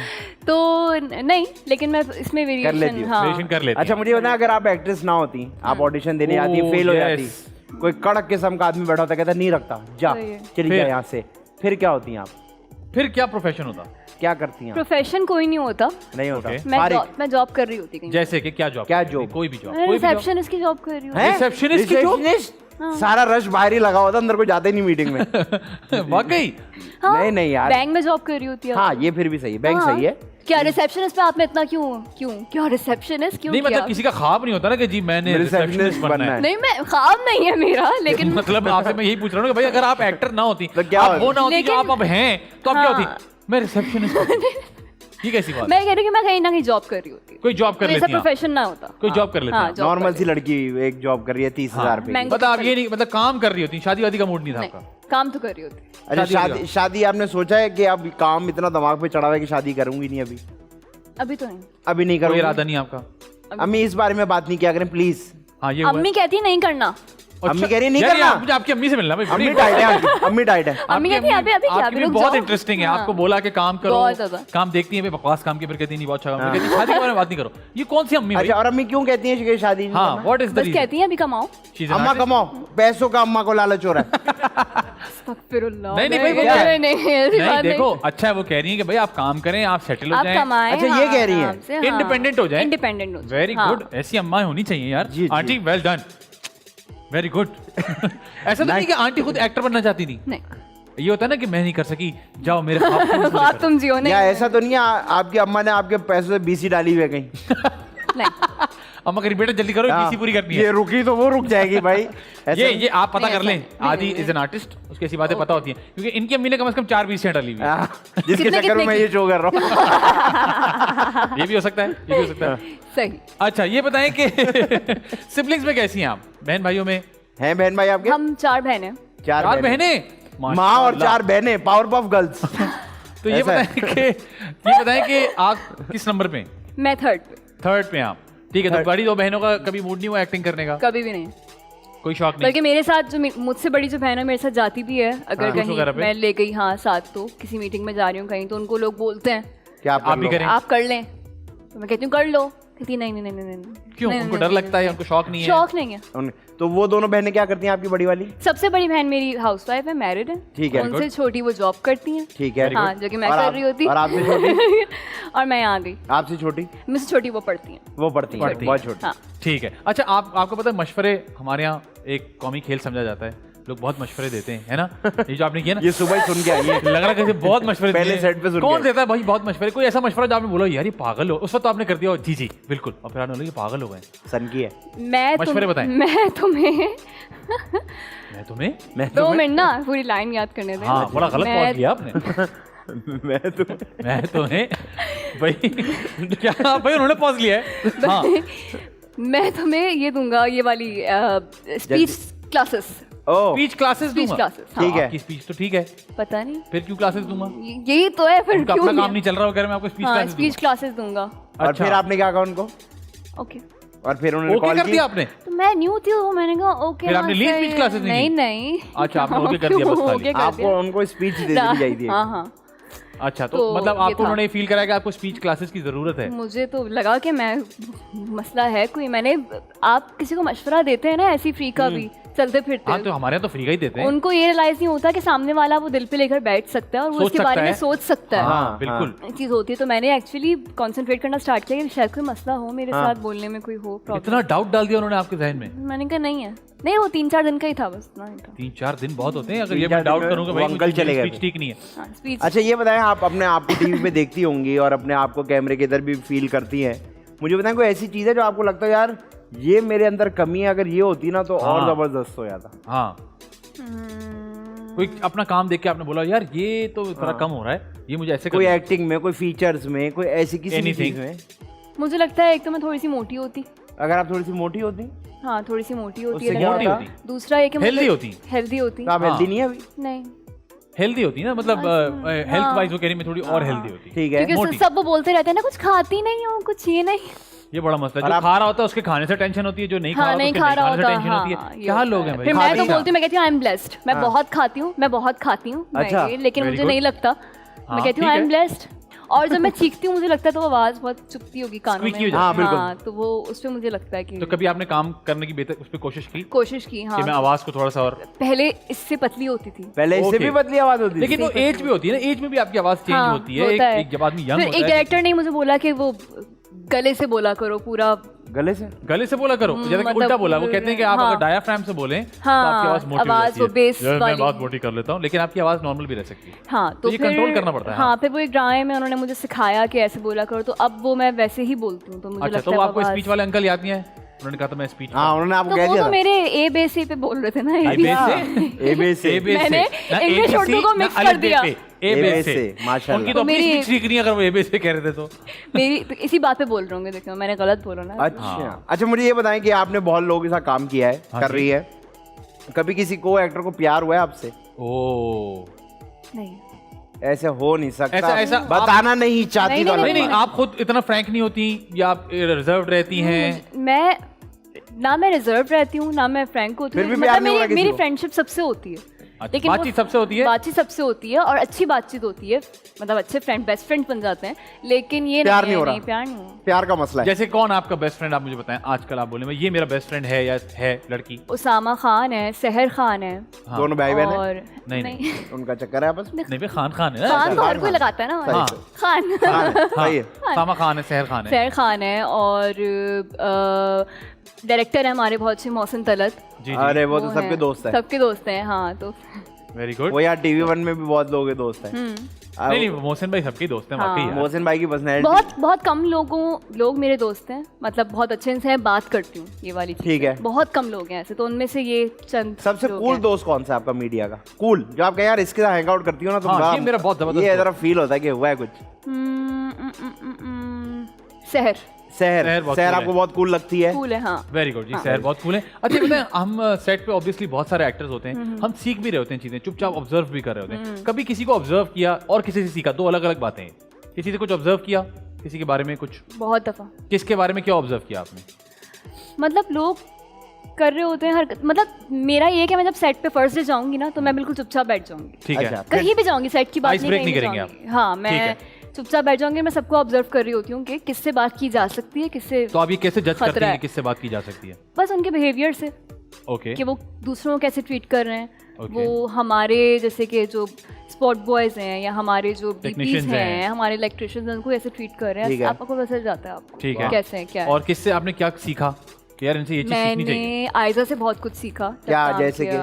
तो नहीं, लेकिन मैं इसमें लेती वेरिएशन, हो। हाँ वेरिएशन कर लेते अच्छा, मुझे बताएं, अगर आप एक्ट्रेस ना होती, आप ऑडिशन देने आती, ओह, फेल हो yes। जाती, कोई कड़क किस्म का आदमी बैठा होता, कहता नहीं रखता, जा सही है। चली फिर? जा यहाँ से, फिर क्या होती हैं आप? फिर क्या प्रोफेशन होता? क्या करती हैं आप? प्रोफेशन कोई नहीं होता, नहीं होता, Okay। मैं जॉब कर रही होती कहीं, जैसे कि क्या जॉब? क्या job? कोई भी जॉब, मैं कोई भी जॉब। रिसेप्शनिस्ट की जॉब कर रही हूँ। हैं? Receptionist की job? Receptionist? सारा रश बाहर ही लगा होता, अंदर कोई जाता ही नहीं मीटिंग में। वाकई? हाँ, नहीं, नहीं यार। बैंक में जॉब कर रही होती है। हाँ, ये फिर भी सही है, बैंक हाँ। सही है। क्या रिसेप्शनिस्ट पे आप में इतना क्यों रिसेप्शनिस्ट क्यों नहीं, किया? मतलब किसी का ख्वाब नहीं होता ना कि जी मैंने Receptionist रिसेप्शनिस्ट बनना है। नहीं, मैं ख्वाब नहीं है मेरा, लेकिन मतलब आपसे मैं यही पूछ रहा हूँ कि भाई अगर आप एक्टर ना होती, तो क्या आप होती? वो ना होती जो लेकिन- आप अब हैं, तो आप क्या हाँ। होती? मैं रिसेप्शनिस्ट। ये कैसी बात? मैं कह रही हूँ कि मैं कहीं ना कहीं जॉब कर रही होती, कोई जॉब कर ऐसा लेती हैं आप? प्रोफेशन ना होता, कोई जॉब कर लेती हैं आप? नॉर्मल सी लड़की एक जॉब कर रही है 30,000 रुपए की। मैंगो मतलब आप ये नहीं, मतलब काम कर रही होती, शादी वादी का मूड नहीं था नहीं, आपका? काम तो कर रही होती। अच्छा, शादी शादी शादी आपने सोचा है कि अब काम इतना दिमाग पे चढ़ा हुआ है कि शादी करूंगी नहीं अभी? अभी तो नहीं। अभी नहीं कोई करूंगी? इरादा नहीं आपका? अम्मी इस बारे में बात नहीं किया करें प्लीज। हाँ ये हुआ है। अम्मी कहती है नहीं करना। अम्मी कह रही है नहीं यार, ये करना। मुझे आपकी अम्मी से मिलना भाई, अम्मी बड़ी- टाइट है, अम्मी टाइट है। अम्मी आपकी कहती है अभी क्या, आपकी अभी भी रुक बहुत जाओ। इंटरेस्टिंग है। हाँ। आपको बोला कि काम करो, बहुत ज्यादा। काम देखती है भाई, बकवास काम की, फिर कहती नहीं बहुत अच्छा काम, फिर कहती शादी के बारे में बात नहीं करो। ये कौन सी अम्मी भाई? अच्छा, और अम्मी क्यों कहती है कि शादी नहीं हाँ, करना? व्हाट इज द बस कहती है अभी कमाओ। अम्मा कमाओ, पैसों का अम्मा को लालच हो रहा है। अस्तगफिरुल्लाह। नहीं, भाई, वो नहीं, क्या है? नहीं, ऐसी नहीं बात देखो, अच्छा है वो कह रही है कि भाई आप काम करें, आप सेटल हो आप जाएं, कमाएं। अच्छा, ये कह रही हैं। इंडिपेंडेंट हो जाए, इंडिपेंडेंट हो जाए। वेरी हाँ। गुड। ऐसी अम्मा होनी चाहिए यार। जी, जी। Aunty well done, very good. ऐसा तो नहीं कि आंटी खुद एक्टर बनना चाहती थी? नहीं, ये होता है ना कि मैं नहीं कर सकी, जाओ मेरे ख्वाब आप तुम जियो नहीं। या ऐसा तो नहीं है आपकी अम्मा ने आपके पैसों से बीसी डाली हुई है कहीं? नहीं, अम्मा करी बेटा जल्दी करो, बीसी पूरी करनी है। ये रुकी तो वो रुक जाएगी भाई। ये आप पता नहीं, कर लें, ऐसा नहीं, आदि नहीं, इज एन आर्टिस्ट, उसकी ऐसी बातें पता होती हैं, क्योंकि इनकी अम्मी ने कम से कम 4 बीसियां डाली हुई हैं। जिसके कितने- चक्कर में कितने मैं ये शो कर रहा हूँ। ये भी हो सकता है, ये भी हो सकता है। सही। अच्छा ये बताएं कि सिबलिंग्स में कैसी हैं आप, बहन भाइयों में? हैं बहन भाई आपके? हम 4 बहनें। 4 बहनें? माँ और 4 बहनें, पावर पफ गर्ल्स। तो ये ऐसा है। बताएं कि आप किस नंबर पे हैं? मैं 3rd पे। 3rd पे आप, ठीक है। तो बड़ी 2 बहनों का कभी मूड नहीं हुआ एक्टिंग करने का? कभी भी नहीं। कोई शौक नहीं? बल्कि मेरे साथ जो मुझसे बड़ी जो बहन है मेरे साथ जाती भी है, अगर कुछ वगैरह कहीं पे? मैं ले गई हाँ साथ, तो किसी मीटिंग में जा रही हूँ कहीं, तो उनको लोग बोलते हैं क्या आप भी करें? आप कर लें, तो मैं कहती हूँ कर लो, कहती नहीं नहीं नहीं नहीं नहीं। क्यों? नहीं, उनको नहीं, डर नहीं, लगता है या उनको शौक नहीं है? शौक नहीं है। तो वो दोनों बहनें क्या करती हैं आपकी बड़ी वाली? सबसे बड़ी बहन मेरी हाउसवाइफ है, मैरिड है। ठीक है, उनसे छोटी वो जॉब करती हैं। ठीक है। हाँ, जो कि मैं और कर आप- रही होती। और आपसे छोटी? और मैं यहाँ गई। आपसे छोटी? मुझसे छोटी वो पढ़ती हैं। वो पढ़ती हैं, बहुत छोटी। हाँ। ठीक है। अच्छा आपको पता है मशवरे हमारे यहाँ एक कौमी खेल समझा जाता है, लोग बहुत मशवरे देते हैं, है ना? ये जो आपने किया ना, ये सुबह ही सुन के आई है। लग रहा है कि बहुत मशवरे पहले दिए हैं। सेट पे सुन कौन के। देता है भाई बहुत मशवरे? कोई ऐसा मशवरा जो आपने बोला यार ये पागल हो, उस वक्त तो आपने कर दिया हो, जी जी बिल्कुल, और फिर आपने बोला ये पागल हो गए। सन की है। मशवरे बताएं। मैं तुम्हें मैं 2 मिनट ना पूरी लाइन याद करने दें। हाँ बड़ा गलत पॉज लिया आपने। मैं तुम्हें भाई क्या भाई उन्होंने पॉज लिया है। हाँ मैं तुम्हें ये दूंगा, ये वाली स्पीच क्लासेस। ओह, स्पीच क्लासेस Speech दूंगा। classes, हाँ। ठीक है। आपकी स्पीच तो ठीक है, पता नहीं फिर क्यों क्लासेस दूंगा? यही तो है, फिर उनका क्यों अपना काम नहीं चल रहा वगैरह, मैं आपको स्पीच हाँ क्लासेस स्पीच क्लासेस दूंगा। और अच्छा। फिर आपने क्या कहा उनको? ओके, और फिर उन्होंने ओके कॉल कर की? दिया आपने? तो मैं न्यू थी, तो मैंने कहा ओके। फिर आपने ली हाँ, speech सही classes है। नहीं नहीं ली? नहीं। अच्छा, आपने ओके कर दिया बस खाली। ओके कर आपको दिया। उनको स्पीच दे देनी चाहिए थी। हाँ हाँ। अच्छा तो तो मतलब ये आपको था। उन्होंने फील कराया कि आपको स्पीच क्लासेस की जरूरत है? मुझे तो लगा कि मैं मसला है कोई, मैंने आप किसी को मशवरा देते हैं ना ऐसी फ्री का भी चलते हाँ फिरते, तो हमारे यहाँ तो फ्री का ही देते हैं। उनको ये रियलाइज नहीं होता कि सामने वाला वो दिल पे लेकर बैठ सकता है और वो सोच इसके सकता बारे में है। सोच सकता है। हाँ बिल्कुल। चीज होती है, तो मैंने एक्चुअली कंसंट्रेट करना स्टार्ट किया कि शायद कोई मसला हो मेरे साथ बोलने में, कोई हो प्रॉब्लम। इतना डाउट डाल दिया उन्होंने आपके जहन में? मैंने कहा नहीं है, नहीं वो 3-4 दिन का ही था बस, इतना ही था। 3-4 दिन बहुत होते हैं अगर ये 3-4 मैं डाउट दिन में करूंगा वो भाई अंकल चले गए स्पीच ठीक नहीं है। हाँ स्पीच। अच्छा ये बताएं, आप अपने आप को टीवी पे देखती होंगी और अपने आप को कैमरे के इधर भी फील करती हैं, मुझे बताएं कोई ऐसी चीज़ है जो आपको लगता है यार ये मेरे अंदर कमी है, अगर ये होती ना तो और हाँ। जबरदस्त हो जाता? हाँ कोई अपना काम देख के आपने बोला यार ये तो थोड़ा कम हो रहा है, ये मुझे ऐसे कोई करना है। एक्टिंग में, कोई फीचर्स में, कोई ऐसी किसी भी Anything. चीज़ में? मुझे लगता है एक तो मैं थोड़ी सी मोटी होती। अगर आप थोड़ी सी मोटी होती हाँ थोड़ी सी मोटी होती उससे है क्या मोटी लगता होती? है। दूसरा ये कि Healthy होती? हेल्दी होती। तो आप हाँ। हेल्दी नहीं है अभी? नहीं, हेल्दी होती है ना, मतलब हेल्थ वाइज वो कह रही मैं थोड़ी और हेल्दी होती। ठीक है। क्योंकि मोटी। सब वो बोलते रहते हैं ना कुछ खाती नहीं हो, कुछ ये नहीं। ये बड़ा मसला है, और जो आप- खा रहा होता है उसके खाने से टेंशन होती है, जो नहीं खा हाँ रहा नहीं होता खा उसके रहा नहीं खाने होता। से टेंशन होती हाँ, है। ये क्या होता लोग है। हैं भाई? फिर मैं तो खाती बोलती हूँ, मैं कहती हूँ आई एम ब्लेस्ड, मैं बहुत खाती हूँ, मैं बहुत खाती हूँ, अच्छा, लेकिन very मुझे good. नहीं लगता। मैं कहती हूँ ठीक आई एम है। ब्लेस्ड, और जब मैं चीखती हूँ मुझे लगता है तो आवाज बहुत चुपती होगी कानों Squeaky हो में। जाती है। हाँ, बिल्कुल। हाँ, तो वो उस पे मुझे लगता है कि तो कभी आपने काम करने की बेहतर उस पर कोशिश की कोशिश की। कि हाँ मैं आवाज को थोड़ा सा और, पहले इससे पतली होती थी। पहले इससे Okay. भी बदली आवाज होती थी? लेकिन वो एज भी होती है ना, एज में भी आपकी आवाज चेंज हाँ, होती है। होता है। एक जब आदमी यंग फिर होता एक है, डायरेक्टर ने मुझे बोला कि वो गले से बोला करो पूरा। गले से? गले से बोला करो, जैसे कि मतलब उल्टा बोला। वो कहते हैं कि आप हाँ। अगर डायाफ्राम से बोलें तो हाँ, आपकी आवाज मोटी हो आवाज जाती है। वो bass मैं वाली। बहुत मोटी कर लेता हूँ, लेकिन आपकी आवाज नॉर्मल भी रह सकती है। हाँ तो ये फिर control करना पड़ता है, हाँ हाँ। फिर वो एक ड्रामे में उन्होंने मुझे सिखाया कि ऐसे बोला करो, तो अब वो मैं वैसे ही बोलती हूँ, तो मुझे अच्छा लगता तो है आपको आवाज़- स्पीच वाले अंकल याद नहीं है? उन्होंने कहा था मैं स्पीच हाँ उन्होंने आपको तो कह वो दिया तो था मेरे ए बेस पे बोल रहे थे ना ABC मैंने इंग्लिश उर्दू को मिक्स कर दिया। माशाल्लाह उनकी तो अपनी स्पीच ठीक नहीं, अगर वो एबे से कह रहे थे तो मेरी तो इसी बात पे बोल रहा हूँ, देखो मैंने गलत बोला ना। अच्छा मुझे ये बताएं कि आपने बहुत लोगों के साथ काम किया है, कर रही है, कभी किसी को एक्टर को प्यार हुआ है आपसे? ओ नहीं, ऐसे हो नहीं सकता, ऐसा बताना नहीं चाहती। नहीं, आप खुद इतना फ्रैंक नहीं होती या आप रिजर्व रहती हैं? मैं रिजर्व रहती हूँ ना मैं फ्रैंक होती हूँ। मतलब मेरी फ्रेंडशिप सबसे होती है, लेकिन बातचीत सबसे होती है, बातचीत सबसे होती है और अच्छी बातचीत होती है, मतलब अच्छे फ्रेंड बेस्ट फ्रेंड बन जाते हैं, लेकिन ये प्यार नहीं हो रहा। प्यार नहीं हो, प्यार का मसला है। जैसे कौन आपका बेस्ट फ्रेंड, आप मुझे बताएं आजकल, आप बोले ये मेरा बेस्ट फ्रेंड है या है लड़की? उसामा खान है, सहर खान है, दोनों भाई बहन और नहीं उनका चक्कर है आपस में? नहीं भाई, खान है, खान तो हर कोई लगाता है ना, खान सही है। सामा खान है, सहर खान है, सहर खान है, और डायरेक्टर है हमारे बहुत अच्छे मोहसिन तलत। अरे वो तो सबके दोस्त है, सबके दोस्त हैं। हाँ तो वेरी गुड। वो यार TV1 में भी बहुत लोगों के दोस्त हैं। नहीं मोहसिन भाई सबके दोस्त हैं वाकई। मोहसिन भाई की पर्सनैलिटी बहुत कम लोग मेरे दोस्त हैं, मतलब बहुत अच्छे से बात करती हूँ, ये वाली चीज़ ठीक है। बहुत कम लोग हैं ऐसे, तो उनमें से ये चंद सबसे कूल दोस्त कौन सा आपका मीडिया का? कूल जो आप कहें यार इसके साथ हैंग आउट करती हो ना तुम, ये मेरा बहुत जबरदस्त, ये जरा फील होता है कि हुआ है कुछ। सहर सहर आपको बहुत कूल लगती है? कूल है, हाँ। वेरी गुड जी, सहर बहुत कूल है। अच्छा बताएं, हम सेट पे ऑब्वियसली बहुत सारे एक्टर्स होते हैं, हम सीख भी रहे होते हैं चीजें, चुपचाप ऑब्जर्व भी कर रहे होते हैं। कभी किसी को ऑब्जर्व किया और किसी से सीखा, दो अलग अलग बातें हैं। किसी से कुछ ऑब्जर्व किया, किसी के बारे में कुछ? बहुत दफा। किसके बारे में क्या ऑब्जर्व किया आपने? मतलब लोग कर रहे होते हैं हरकत, मतलब मेरा ये है कि मैं जब सेट पे फर्स्ट डे जाऊंगी ना तो मैं बिल्कुल चुपचाप बैठ जाऊंगी। ठीक है, कहीं भी जाऊंगी, सेट की बात नहीं करेंगे आप? हाँ, मैं चुपचाप बैठ जाऊंगी, मैं सबको ऑब्जर्व कर रही होती हूँ कि किससे बात की जा सकती है, किससे। तो आप ये कैसे जज करते हैं कि किससे बात की जा सकती है? बस उनके बिहेवियर से, ओके, कि वो दूसरों को कैसे ट्रीट कर रहे हैं, वो हमारे जैसे कि जो स्पॉट बॉयज हैं या हमारे जो बीपीज हैं, हमारे इलेक्ट्रिशियंस हैं, उनको ऐसे ट्रीट कर रहे हैं, आपको पता चल जाता है आपको ठीक है कैसे हैं, क्या। और किससे आपने क्या सीखा कि यार इनसे ये चीज सीखनी चाहिए? मैंने आयजा से बहुत कुछ सीखा। क्या? जैसे कि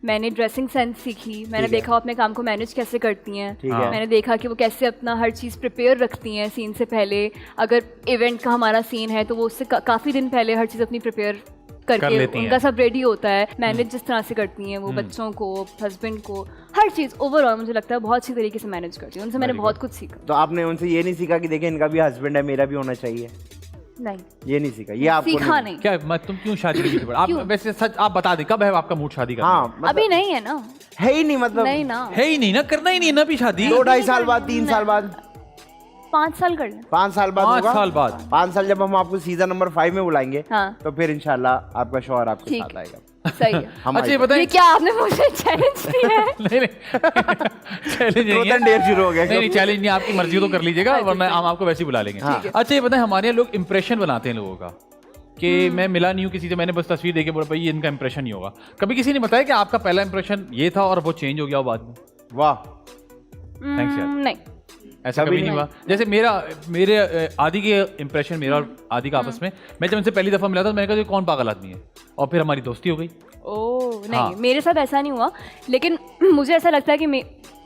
मैंने ड्रेसिंग सेंस सीखी, मैंने देखा वो अपने काम को मैनेज कैसे करती हैं, मैंने देखा कि वो कैसे अपना हर चीज़ प्रिपेयर रखती हैं सीन से पहले। अगर इवेंट का हमारा सीन है तो वो उससे काफ़ी दिन पहले हर चीज़ अपनी प्रिपेयर करके उनका सब रेडी होता है, मैनेज जिस तरह से करती हैं वो बच्चों को, हस्बैंड को, हर चीज़ ओवरऑल मुझे लगता है बहुत अच्छी तरीके से मैनेज करती है। उनसे मैंने बहुत कुछ सीखा। तो आपने उनसे ये नहीं सीखा कि देखिए इनका भी हस्बैंड है, मेरा भी होना चाहिए? नहीं, ये नहीं सीखा, ये आपको सीखा नहीं। क्या तुम क्यों शादी की थी? आप वैसे सच आप बता दें, कब है आपका मूड शादी का? हाँ, मतलब अभी नहीं है ना, है ही नहीं, मतलब नहीं ना, है ही नहीं ना, करना ही नहीं है ना अभी शादी। 2-2.5 साल बाद, 3 साल बाद, 5 साल कर लें। 5 साल बाद होगा। 5 साल बाद, 5 साल जब हम आपको सीजन नंबर 5 में बुलाएंगे, हाँ, तो फिर इंशाल्लाह आपका शौहर आपके साथ आएगा। सही है। अच्छा ये बताइए, ये क्या आपने मुझे चैलेंज दिया है? नहीं चैलेंज नहीं है, डेढ़ शुरू हो गया। नहीं चैलेंज नहीं, आपकी मर्जी तो कर लीजिएगा, वरना हम आपको वैसे ही बुला लेंगे। अच्छा ये बताएं, हमारे यहाँ लोग इंप्रेशन बनाते हैं लोगों का कि मैं मिला नहीं हूँ किसी से, मैंने बस तस्वीर देखे बोला भाई ये इनका इंप्रेशन ही होगा। कभी किसी ने बताया कि आपका पहला इंप्रेशन ये था और वो चेंज हो गया बाद में? वाह, थैंक्स यार। नहीं, ऐसा कभी नहीं हुआ। जैसे मेरे आदि के इंप्रेशन, मेरा और आदि का आपस में, मैं जब इनसे पहली दफा मिला था मैंने कहा कौन पागल आदमी है, और फिर हमारी दोस्ती हो गई। ओह नहीं, मेरे साथ ऐसा नहीं हुआ, लेकिन मुझे ऐसा लगता है कि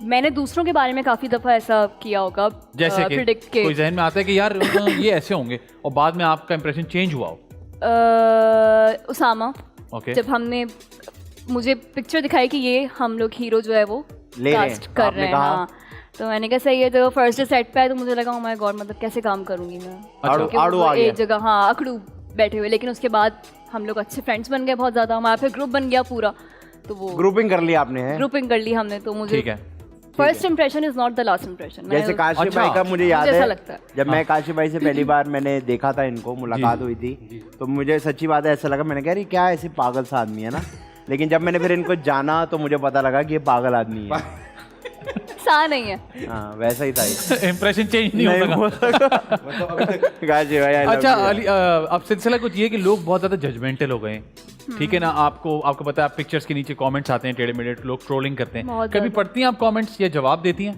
मैंने दूसरों के बारे में काफी दफा ऐसा किया होगा, जैसे कि कोई जहन में आता है कि यार ये ऐसे होंगे, और बाद में आपका इंप्रेशन चेंज हुआ हो। उसामा, जब हमने मुझे पिक्चर दिखाई कि ये हम लोग हीरो जो है वो कास्ट कर रहे हैं, हाँ, तो मैंने कहा सही है। तो फर्स्ट डे सेट पे आया तो मुझे लगा ओ माय गॉड, मतलब कैसे काम करूंगी मैं, एक जगह, हाँ, अकड़ू बैठे हुए। लेकिन उसके बाद हम लोग अच्छे फ्रेंड्स बन गए बहुत ज्यादा, हमारा फिर ग्रुप बन गया पूरा, तो वो ग्रुपिंग कर ली आपने? है ग्रुपिंग कर ली हमने। तो मुझे first impression is not the last impression. जैसे काशिफ भाई का मुझे याद है, लगता है जब मैं काशिफ भाई से पहली बार मैंने देखा था, इनको मुलाकात हुई थी, तो मुझे सच्ची बात है ऐसा लगा, मैंने कहा क्या ऐसे पागल सा आदमी है ना, लेकिन जब मैंने फिर इनको जाना तो मुझे पता लगा कि ये पागल आदमी है। सा नहीं है, हाँ वैसा ही था, इंप्रेशन चेंज नहीं हो सका। अच्छा अब सिलसिला कुछ ये कि लोग बहुत ज्यादा जजमेंटल हो गए, ठीक है ना। आपको पता है, आप पिक्चर्स के नीचे कमेंट्स आते हैं टेढ़े मेढ़े, लोग ट्रोलिंग करते हैं, कभी पढ़ती हैं आप कमेंट्स या जवाब देती हैं?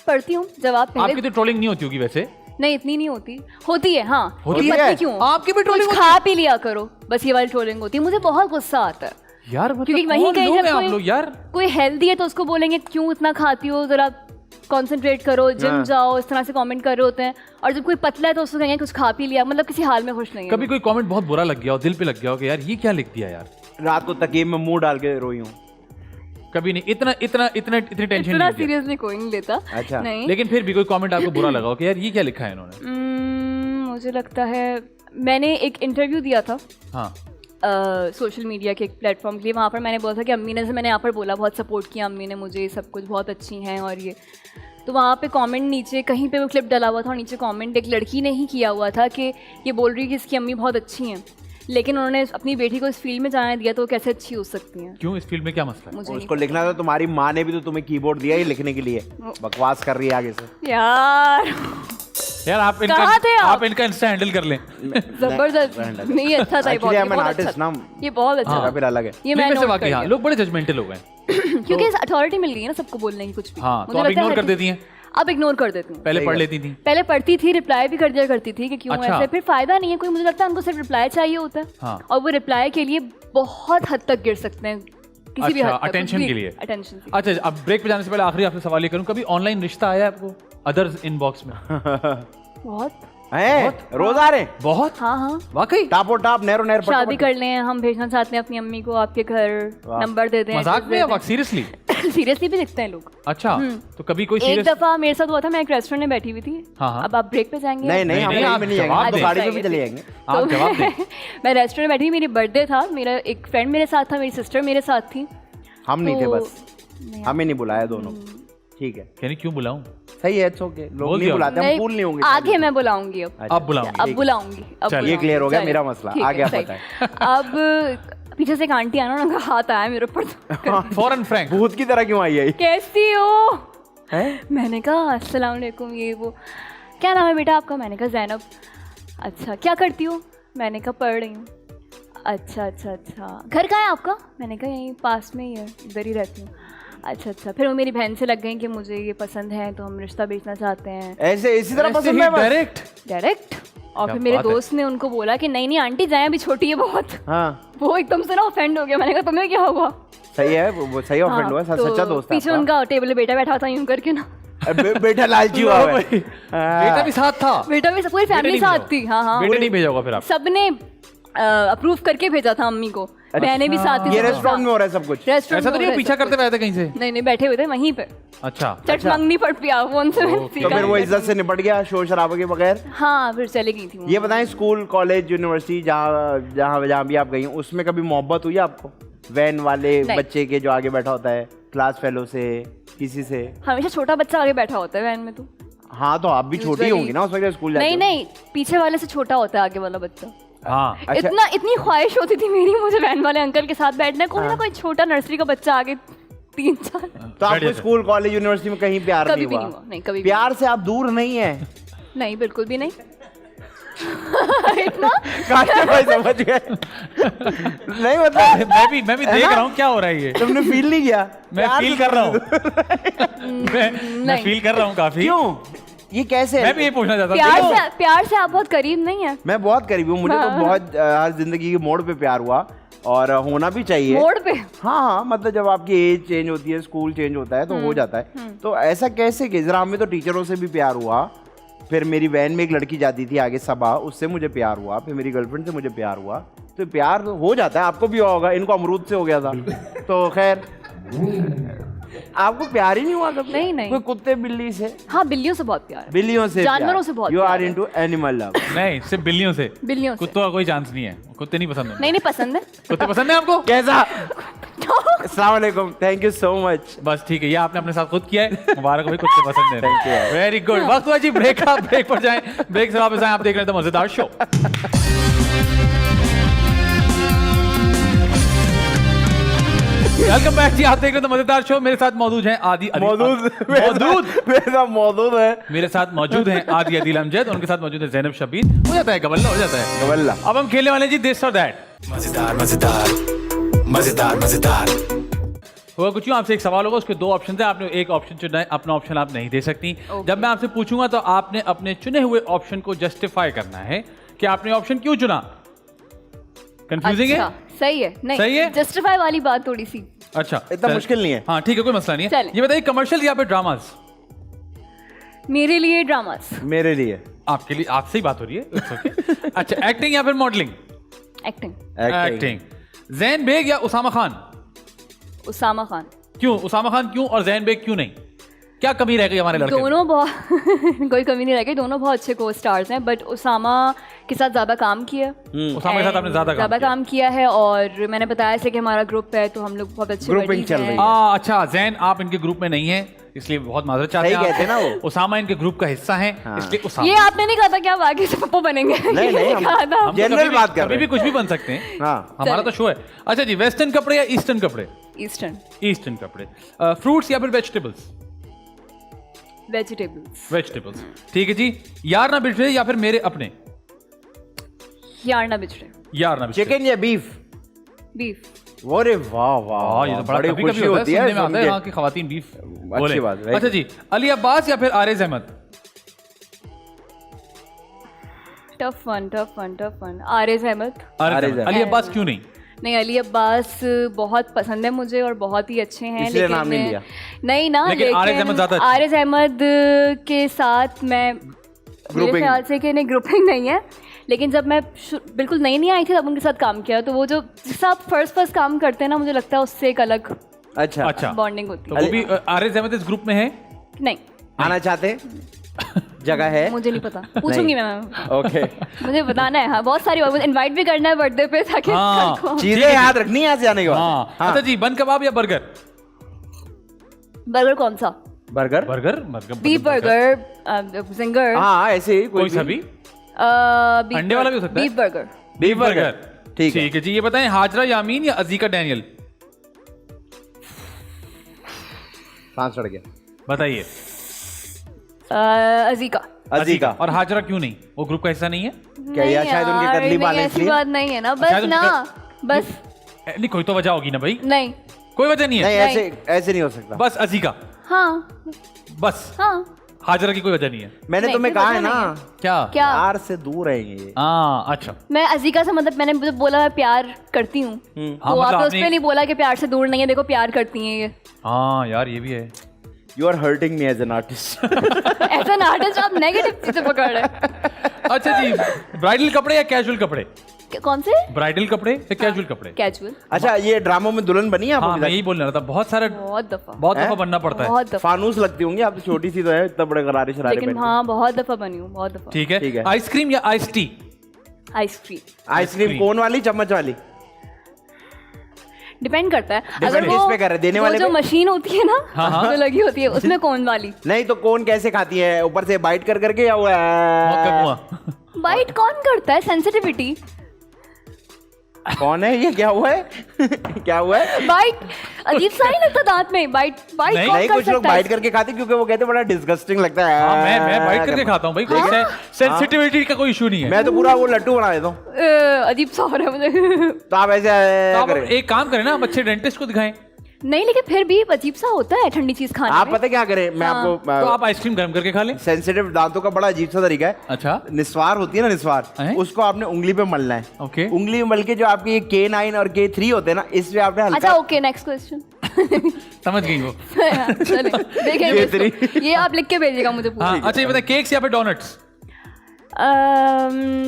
पढ़ती हूँ, जवाब पहले। आपकी तो ट्रोलिंग नहीं होती होगी वैसे? नहीं, इतनी नहीं होती, होती है, हाँ होती है। क्यों? आपकी भी ट्रोलिंग? खा पी लिया करो, बस ये वाली ट्रोलिंग होती है। मुझे बहुत गुस्सा आता है यार, क्योंकि वहीं कहीं जब आप लोग यार कोई हेल्दी है तो उसको बोलेंगे क्यों इतना खाती हो, जरा कंसंट्रेट करो, जिम जाओ, इस तरह से कमेंट कर रहे होते हैं। और जब कोई पतला है तो उसको कहेंगे कुछ खा पी लिया, मतलब किसी हाल में खुश नहीं है। कभी कोई कमेंट बहुत बुरा लग गया हो, दिल पे लग गया हो कि यार ये क्या लिख दिया यार? रात को तकिए में मुंह डाल के रोई हूँ। कभी नहीं, इतनी टेंशन इतना नहीं सीरियसली कोई नहीं लेता। अच्छा। नहीं, लेकिन फिर भी कोई कमेंट आपको बुरा लगा हो कि यार ये क्या लिखा है इन्होंने? मुझे लगता है मैंने एक इंटरव्यू दिया था हाँ सोशल मीडिया के एक प्लेटफॉर्म के लिए। वहाँ पर मैंने बोला था कि अम्मी ने, जैसे मैंने यहाँ पर बोला, बहुत सपोर्ट किया अम्मी ने मुझे, सब कुछ बहुत अच्छी हैं और ये। तो वहाँ पे कमेंट नीचे कहीं पे वो क्लिप डला हुआ था और नीचे कमेंट एक लड़की ने ही किया हुआ था कि ये बोल रही है कि इसकी अम्मी बहुत अच्छी हैं, लेकिन उन्होंने अपनी बेटी को इस फील्ड में जाने दिया तो वो कैसे अच्छी हो सकती हैं? क्यों, इस फील्ड में क्या मसला है? मुझे उसको लिखना था, तुम्हारी माँ ने भी तो तुम्हें कीबोर्ड दिया ही लिखने के लिए, बकवास कर रही है आगे से। यार आप कहाँ थे आप इनका इंस्टा हैंडल कर लें। जबरदस्त, नहीं अच्छा था, ये बहुत अच्छा, ये बहुत अच्छा था, फिर अलग है ये मैं वैसे वाकई हाँ, लोग बड़े जजमेंटल हो गए क्योंकि अथॉरिटी मिल गई है ना सबको बोलने की कुछ भी। हाँ, तो आप इग्नोर कर देती हैं? अब इग्नोर कर देती हूँ। पहले पढ़ लेती थी? पहले पढ़ती थी, रिप्लाई भी कर दिया करती थी कि क्यों अच्छा। ऐसे, फिर फायदा नहीं है कोई। मुझे लगता है उनको सिर्फ रिप्लाई चाहिए होता है। हाँ। और वो रिप्लाई के लिए बहुत हद तक गिर सकते हैं, किसी भी हद तक, अटेंशन के लिए। अटेंशन। अच्छा, अब ब्रेक पे जाने से पहले आखिरी आपसे सवाल ये करूं, कभी ऑनलाइन रिश्ता आया आपको अदर्स इनबॉक्स में? बहुत हैं, रोज आ रहे हैं? बहुत? हाँ हाँ, वाकई? टापो टाप, नहरो नहर, शादी कर लें, हम भेजना चाहते हैं अपनी अम्मी को आपके घर, नंबर दे दें। मजाक में या सीरियसली? सीरियसली भी दिखते हैं लोग। अच्छा, तो कभी कोई एक सीरियस? दफा मेरे साथ हुआ था, मैं एक रेस्टोरेंट में बैठी हुई थी। हाँ। अब आप ब्रेक पे जाएंगे? नहीं नहीं, हम नहीं, कहीं आप भी नहीं जवाब जाएंगे, दें। तो गाड़ी में भी चले जाएंगे। आप जवाब दें। मैं रेस्टोरेंट में बैठी, मेरी बर्थडे था, मेरा एक फ्रेंड मेरे साथ था, मेरी सिस्टर मेरे साथ थी। हम नहीं थे, तो- बस हमें नहीं बुलाया दोनों। ठीक है, यानी क्यों बुलाऊं? सही है, इट्स ओके। लोग बोल नहीं दिया। बुलाते, हम कूल नहीं होंगे। आगे मैं बुलाऊंगी अब। अब बुलाऊंगी? अब बुलाऊंगी, अब चलिए, ये क्लियर हो गया चलिए, मेरा मसला। ठीक है, आगे आप सही। बताएं। अब पीछे से एक आंटी आना, उनका हाथ आया मेरे ऊपर तो फॉरन फ्रैंक भूत की तरह क्यों आई है? कैसी हो? हैं? मैंने कहा अस्सलाम वालेकुम, ये वो, क्या नाम है बेटा आपका? मैंने कहा जैनब। अच्छा, क्या करती हो? मैंने कहा पढ़ रही हूँ। अच्छा अच्छा अच्छा, घर कहाँ है आपका? मैंने कहा यहीं पास में ही है, इधर ही रहती हूँ। अच्छा अच्छा, फिर वो मेरी बहन से लग गई कि मुझे ये पसंद है तो हम रिश्ता बेचना चाहते हैं। ऐसे इसी तरह पसंद है? डायरेक्ट। और फिर मेरे दोस्त ने उनको बोला कि नहीं नहीं आंटी, जाए अभी छोटी है बहुत। हाँ, वो एकदम से ना ऑफेंड हो गया। मैंने कहा तुम्हें क्या हुआ? सही है, वो सही ऑफेंड हुआ, तो सच्चा दोस्त है पीछे आपका। उनका टेबल पे बेटा बैठा था यूं करके ना। बेटा लालची हुआ है। बेटा भी साथ था? बेटा भी पूरी फैमिली साथ थी। हाँ हाँ, बेटे नहीं भेजा होगा फिर आप? सबने अप्रूव करके भेजा था अम्मी को, मैंने भी साथ ही। ये रेस्टोरेंट में हो रहा है सब कुछ? रेस्टोरेंट ऐसा तो नहीं पीछा करते हुए थे कहीं से? नहीं नहीं, बैठे हुए थे वहीं पे, अच्छा। चट मंगनी पड़ पिया वो उनसे। तो फिर वो इज्जत से निपट गया शोर शराबे के बगैर? हाँ, फिर चली गई थी वो। ये बताएं, स्कूल कॉलेज यूनिवर्सिटी जहाँ भी आप गई हैं, उसमें कभी मोहब्बत हुई आपको वैन वाले बच्चे के जो आगे बैठा होता है, क्लास फेलो से, किसी से? हमेशा छोटा बच्चा आगे बैठा होता है वैन में। तो हाँ, तो आप भी छोटी होंगी ना उस वक्त स्कूल जाते? नहीं नहीं, पीछे वाले से छोटा होता है आगे वाला बच्चा। हाँ। अच्छा। इतनी ख्वाहिश होती थी मेरी मुझे वैन वाले अंकल के साथ बैठना, कोई ना कोई छोटा नर्सरी का बच्चा आगे 3-4। तो आपको स्कूल कॉलेज यूनिवर्सिटी में कहीं प्यार कभी नहीं भी हुआ? नहीं हुआ, नहीं कभी भी प्यार से आप दूर नहीं है? नहीं, बिल्कुल भी नहीं। इतना काटे भाई समझ गए। नहीं मतलब मैं भी देख रहा हूँ क्या हो रहा है ये। तुमने फील नहीं किया? मैं प्यार फील से कर रहा हूँ। मैं नहीं। फील कर रहा हूँ काफी। क्यों? ये कैसे? मैं भी ये पूछना चाहता हूँ। प्यार से आप बहुत करीब नहीं है। मैं बहुत करीब हूँ, मुझे तो बहुत हर जिंदगी के मोड़ पे प्यार हुआ और होना भी चाहिए। मोड़ पे? हाँ, मतलब जब आपकी एज चेंज होती है, स्कूल चेंज होता है तो हो जाता है। तो ऐसा कैसे कि जरा, हमें तो टीचरों से भी प्यार हुआ, फिर मेरी वैन में एक लड़की जाती थी आगे सबा, उससे मुझे प्यार हुआ, फिर मेरी गर्लफ्रेंड से मुझे प्यार हुआ। तो प्यार हो जाता है, आपको भी हुआ होगा, इनको अमरूद से हो गया था। तो खैर, आपको प्यार ही नहीं हुआ कभी? नहीं नहीं। कोई कुत्ते बिल्ली से? हाँ, बिल्लियों से बहुत प्यार है। बिल्लियों से? जानवरों से बहुत यू प्यार आर है। Into animal love? नहीं, सिर्फ बिल्लियों से। बिल्लियों से। कुत्तों का कोई चांस नहीं है, कुत्ते नहीं पसंद है। नहीं पसंद है। कुत्ते पसंद है आपको? कैसा? अस्सलाम वालेकुम, थैंक यू सो मच। बस ठीक है, ये आपने अपने साथ खुद किया है। मुबारक हो भाई, कुत्ते पसंद है। Thank you. Very good. वक्त हुआ जी ब्रेक का। ब्रेक पर जाएं, ब्रेक से वापस आए, आप देख रहे थे मजेदार शो। वेलकम बैक जी, आप देख रहे थे मजेदार शो। मेरे साथ मौजूद हैं आदि मेरे साथ मौजूद हैं आदि अदील अमजद, उनके साथ मौजूद है जैनब शबीर। हो जाता है गवल्ला, हो जाता है गवल्ला। अब हम खेलने वाले हैं जी दिस और दैट। मजेदार मजेदार मजेदार मजेदार। होगा कुछ यूं, आपसे एक सवाल होगा, उसके दो ऑप्शन है, आपने एक ऑप्शन चुनना है, अपना ऑप्शन आप नहीं दे सकती। जब मैं आपसे पूछूंगा तो आपने अपने चुने हुए ऑप्शन को जस्टिफाई करना है कि आपने ऑप्शन क्यों चुना। कंफ्यूजिंग है? सही है। नहीं, सही है? जस्टिफाई वाली बात थोड़ी सी। अच्छा, इतना मुश्किल नहीं है। हाँ ठीक है, कोई मसला नहीं है। चलें। ये बताइए, कमर्शियल या फिर ड्रामाज? मेरे लिए ड्रामास। मेरे लिए आपके लिए आपसे ही बात हो रही है। It's okay. अच्छा, एक्टिंग या फिर modelling? Acting. Acting. Zain Baig या उसामा खान? उसामा खान। क्यों उसामा खान क्यों और जैन बेग क्यों नहीं? क्या कमी रह गई हमारे लड़के में? दोनों बहुत कोई कमी नहीं रह गई, दोनों बहुत अच्छे को स्टार्स हैं, बट उसामा के साथ ज़्यादा काम किया। उसामा के साथ आपने ज़्यादा काम किया है, और मैंने बताया ऐसे कि हमारा ग्रुप है तो हम लोग बहुत अच्छे ग्रुपिंग चल रही है। अच्छा, जैन आप इनके ग्रुप में नहीं है इसलिए बहुत माजरत चाहते हैं। सही कहते हैं ना वो। उसामा इनके ग्रुप का हिस्सा है इसलिए उसामा। ये आपने नहीं कहा था कि आप आगे से पप्पू बनेंगे? नहीं, ये हम- कहा था। हम तो जनरल बात कर कभी रहे भी हैं। कुछ भी बन सकते हैं। हाँ। हमारा तो शो है। अच्छा जी, वेस्टर्न कपड़े या ईस्टर्न कपड़े? ईस्टर्न। ईस्टर्न कपड़े। फ्रूट्स या फिर वेजिटेबल्स? वेजिटेबल्स। वेजिटेबल्स। ठीक है जी। यार ना बिछड़े या फिर मेरे अपने? यार ना बिछड़े। यार ना बिछड़े। चिकन या बीफ? बीफ। अरे वाह वाह, ये तो बड़ा बड़ी कभी-कभी खुशी होता है, होती है सुनने में आता है सुन के। यहाँ की खवातीन बीफ अच्छी बोले। बात, very अच्छा जी, अली अब्बास या फिर आरिज अहमद? Tough one. आरिज अहमद। आरिज अली अब्बास क्यों नहीं? नहीं, अली अब्बास बहुत पसंद है मुझे और बहुत ही अच्छे हैं, इसलिए लेकिन नाम नहीं लिया। नहीं ना, लेकिन आरिज अहमद ज़्यादा अच्छे। आरिज अहमद के साथ मैं मेरे Grouping। ख्याल से कि नहीं, ग्रुपिंग नहीं है, लेकिन जब मैं बिल्कुल नई आई थी तब उनके साथ काम किया, तो वो जो जिससे आप फर्स्ट काम करते हैं ना, मुझे लगता है उससे एक अलग अच्छा अच्छा, बॉन्डिंग होती तो है। वो भी आरिज अहमद इस ग्रुप में है? नहीं, आना चाहते हैं? जगह है? मुझे नहीं पता, पूछूंगी मैं। ओके। मुझे बताना है, हाँ, बहुत सारी बात, इनवाइट भी करना है बर्थडे पे ताकि हाँ। कल को- चीजें याद रखनी है यहाँ से आने के बाद। हाँ। अच्छा जी, बन कबाब या बर्गर? बर्गर कौन सा? Burger? Burger burger beef burger, ginger, हाँ, ऐसे ही कोई सा भी? अंडे वाला भी हो सकता है? Beef burger. Beef burger. ठीक है। ठीक है जी। ये बताएं, हाजरा यामीन या अजीका डैनियल? सांस चढ़ गया। बताइए। अजीका। अजीका। और हाजरा क्यों नहीं? वो ग्रुप का हिस्सा नहीं है? क्या यार, शायद उनके यार, करली नहीं, बाल हैं ऐसी इसलिए? बात नहीं है ना, बस शायद ना, उनका- बस नहीं, कोई तो वजह होगी ना भाई। नहीं। कोई वजह नहीं है? नहीं, ऐसे ऐसे नहीं हो सकता। बस अजीका, हाँ बस। हाँ। हाजरा की कोई वजह नहीं है? मैंने नहीं, तुम्हें कोई कहा वजह है ना, नहीं है। क्या? क्या? प्यार से दूर रहेंगे ये। हाँ, अच्छा। मैं अजीका से मतलब मैंने मुझे बोला मैं प्यार करती हूँ, हाँ, तो मतलब आपने उस आपने- पे नहीं बोला कि प्यार से दूर नहीं है, देखो प्यार करती हैं ये। हाँ यार, ये भी है। You are hurting me as an artist. ऐसा नाटक आप नेगेटिव चीजें पकड़ रहे हैं। अच्छा जी, ब्राइडल कपड़े या कैजुअल कपड़े? कौन से? ब्राइडल कपड़े या कैजुअल कपड़े? कैजुअल। अच्छा, ये ड्रामों में दुल्हन बनी है आप? हाँ, अभी मैं तक? यही बोलने वाला था। बहुत सारे बहुत दफा। बहुत दफा बनना पड़ता है। बहुत दफा। फानूस लगती होंगी आप, तो छोटी सी तो है, इतना बड़े गरारे शरारे लेकिन पहन के। हाँ, बहुत दफा बनी हूँ, बहुत दफा। ठीक ठीक है। है। आइसक्रीम या ice tea? Ice cream. Ice cream cone वाली, चम्मच वाली? डिपेंड करता है, Depend किस पे कर रहे हैं? देने वाले जो पे? मशीन होती है ना, हाँ, हाँ। जो लगी होती है उसमें कौन वाली। नहीं तो कोन कैसे खाती है? ऊपर से बाइट कर करके या वो मौत का कुआं। बाइट कौन करता है? सेंसिटिविटी। कौन है ये? क्या हुआ है? क्या हुआ है? बाइट अजीब सा नहीं लगता दांत में? बाइट बाइट नहीं, कौन नहीं, कर कुछ लोग सकता है? बाइट करके खाते हैं क्योंकि वो कहते हैं बड़ा डिस्गस्टिंग लगता है। हाँ, मैं बाइट करके खाता हूँ भाई। कोई सेंसिटिविटी का कोई इशू नहीं है। मैं तो पूरा वो लट्टू बना देता हूँ। अजीब सा हो रहा है मुझे। तो आप ऐसे तो आप करें। एक काम करें ना, आप अच्छे डेंटिस्ट को दिखाएं। नहीं, लेकिन फिर भी अजीब सा होता है ठंडी चीज खाने आप में। पता क्या करें, मैं हाँ। तो आपको आप आइसक्रीम गर्म करके खा लें। सेंसिटिव दांतों का बड़ा अजीब सा तरीका है। अच्छा। निस्वार होती है ना, निस्वार, हैं? उसको आपने उंगली पे मलना है। ओके। उंगली में मल के जो आपके ये K9 और K3 होते हैं ना, इसमें आपने अच्छा, हल्का ओके, नेक्स्ट क्वेश्चन। समझ गई वो। चलिए देखेंगे K3। इसको। ये आप लिख के भेजिएगा मुझे पूरा। हाँ, अच्छा ये बताए, केक्स या फिर डोनट्स?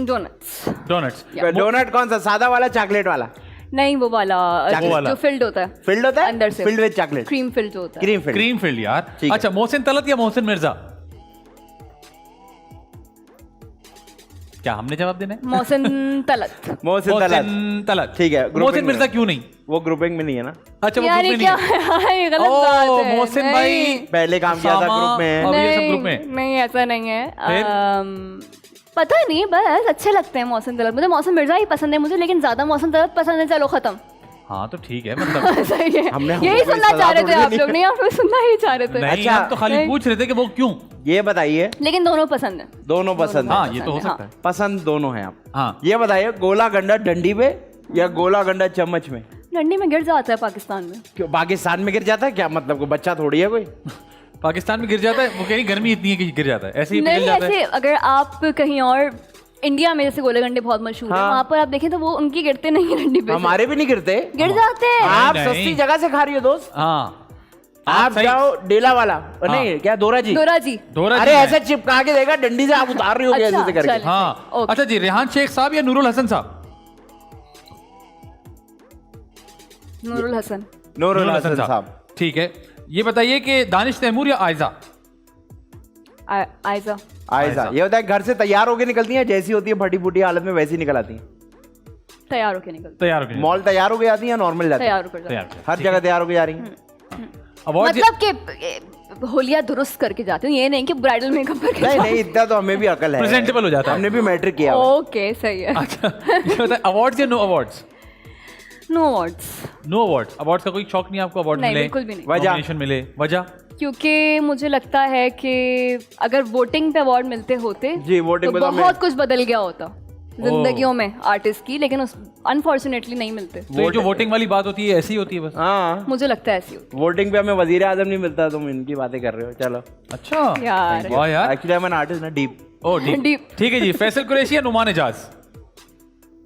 डोनट्स। डोनट्स। डोनट कौन सा, सादा वाला चॉकलेट वाला? नहीं, वो वाला वो वाला। जो फिल्ड होता है फिल्ड होता है? अंदर से। Filled with chocolate, cream field जो होता है। Cream field. क्रीम फील्ड यार। ठीक है। अच्छा, मोहसिन तलत या मोहसिन मिर्जा? क्या हमने जवाब देना है? मोहसिन तलत। मोहसिन तलत। मोहसिन तलत। ठीक है, grouping मोहसिन में। मिर्जा क्यों नहीं? वो ग्रुपिंग में नहीं है ना? अच्छा, वो यार ग्रुप ये में क्या नहीं है। है? ये गलत बात ओ, है। मोहसिन नहीं। भाई पहले काम किया था सामा ग्रुप में। और ये सब नहीं, ग्रुप में। नहीं, ऐसा नहीं है। फिर? पता नहीं, बस अच्छे लगते हैं मोहसिन तलत। मुझे मोहसिन मिर्जा ही पसंद है मुझे, लेकिन ज्यादा मोहसिन तलत पसंद है। चलो खत्म। हाँ, तो ठीक है, मतलब सही है। हमने यही कोई सुनना सलाह चाह रहे थे थोड़ी आप नहीं लोग, नहीं आप लोग सुनना ही चाह रहे थे। नहीं, अच्छा, हम तो खाली नहीं। पूछ रहे थे कि वो क्यों। ये बताइए, लेकिन दोनों पसंद है। दोनों पसंद हाँ, है? ये तो हो हाँ। सकता है। पसंद दोनों है आप? हाँ। ये बताइए, गोला गंडा डंडी पे या गोला गंडा चम्मच में? डंडी में गिर जाता है पाकिस्तान में। क्यों, पाकिस्तान में गिर जाता है क्या? मतलब कोई बच्चा थोड़ी है कोई? पाकिस्तान में गिर जाता है? वो कह रही गर्मी इतनी है कि गिर जाता है, ऐसे ही पिघल नहीं, जाता है। ऐसे अगर आप कहीं और इंडिया में जैसे गोले गंडे बहुत मशहूर है, हाँ। वहाँ पर आप देखें तो वो उनकी गिरते नहीं है डंडी पे से। हमारे भी नहीं गिरते। गिर जाते हैं। आप नहीं। सस्ती जगह से खा रही हो दोस्त। हाँ, आप सही- जाओ डेला वाला नहीं क्या दोरा जी दोरा जी। दोरा अरे जी ऐसा चिपका के देगा डंडी से आप उतार रही होगी अच्छा, ऐसे करके चल। हाँ ओके। अच्छा जी, रेहान शेख साहब या नूरुल हसन साहब? नूरुल हसन। नूरुल हसन साहब। ठीक है, ये बताइए कि दानिश तैमूर या आयजा? आयजा। आयजा। ये बताए घर से तैयार होके निकलती हैं, जैसी होती है फटी फूटी हालत में वैसी निकल आती हैं? तैयार होके निकल। तैयार हो गए? मॉल तैयार होके आती हैं या नॉर्मल जाती हैं? तैयार होकर जाओ। तैयार हो गए। हर जगह तैयार होके जा रही हैं? अवार्ड मतलब कि होलिया दुरुस्त करके जाती हूँ, ये नहीं कि ब्राइडल मेकअप करके नहीं जाती नहीं इतना तो हमें भी अकल है, प्रेजेंटेबल हो जाता है। हमने भी मैट्रिक किया हुआ है। ओके सही है। अच्छा ये बताइए, अवार्ड्स या no awards? No awards. No awards. Awards का कोई शौक नहीं आपको? अवार्ड नहीं, मिले, बिल्कुल भी नहीं। वजह? नॉमिनेशन मिले, वजह? क्योंकि मुझे लगता है कि अगर वोटिंग पे अवार्ड मिलते होते जी, वोटिंग पे तो तो हमें- बहुत कुछ बदल गया होता जिंदगियों में आर्टिस्ट की, लेकिन अनफॉर्चुनेटली नहीं मिलते। तो ये जो वोटिंग वाली बात होती है ऐसी होती है बस? हाँ मुझे लगता है ऐसी होती वोटिंग पे हमें वजीर आजम नहीं मिलता, तुम इनकी बातें कर रहे हो। चलो अच्छा यार। वाह यार। Actually I am an artist ना डीप। ओ ठीक Deep। ठीक है जी। फैसल कुरैशी या नुमान एजाज?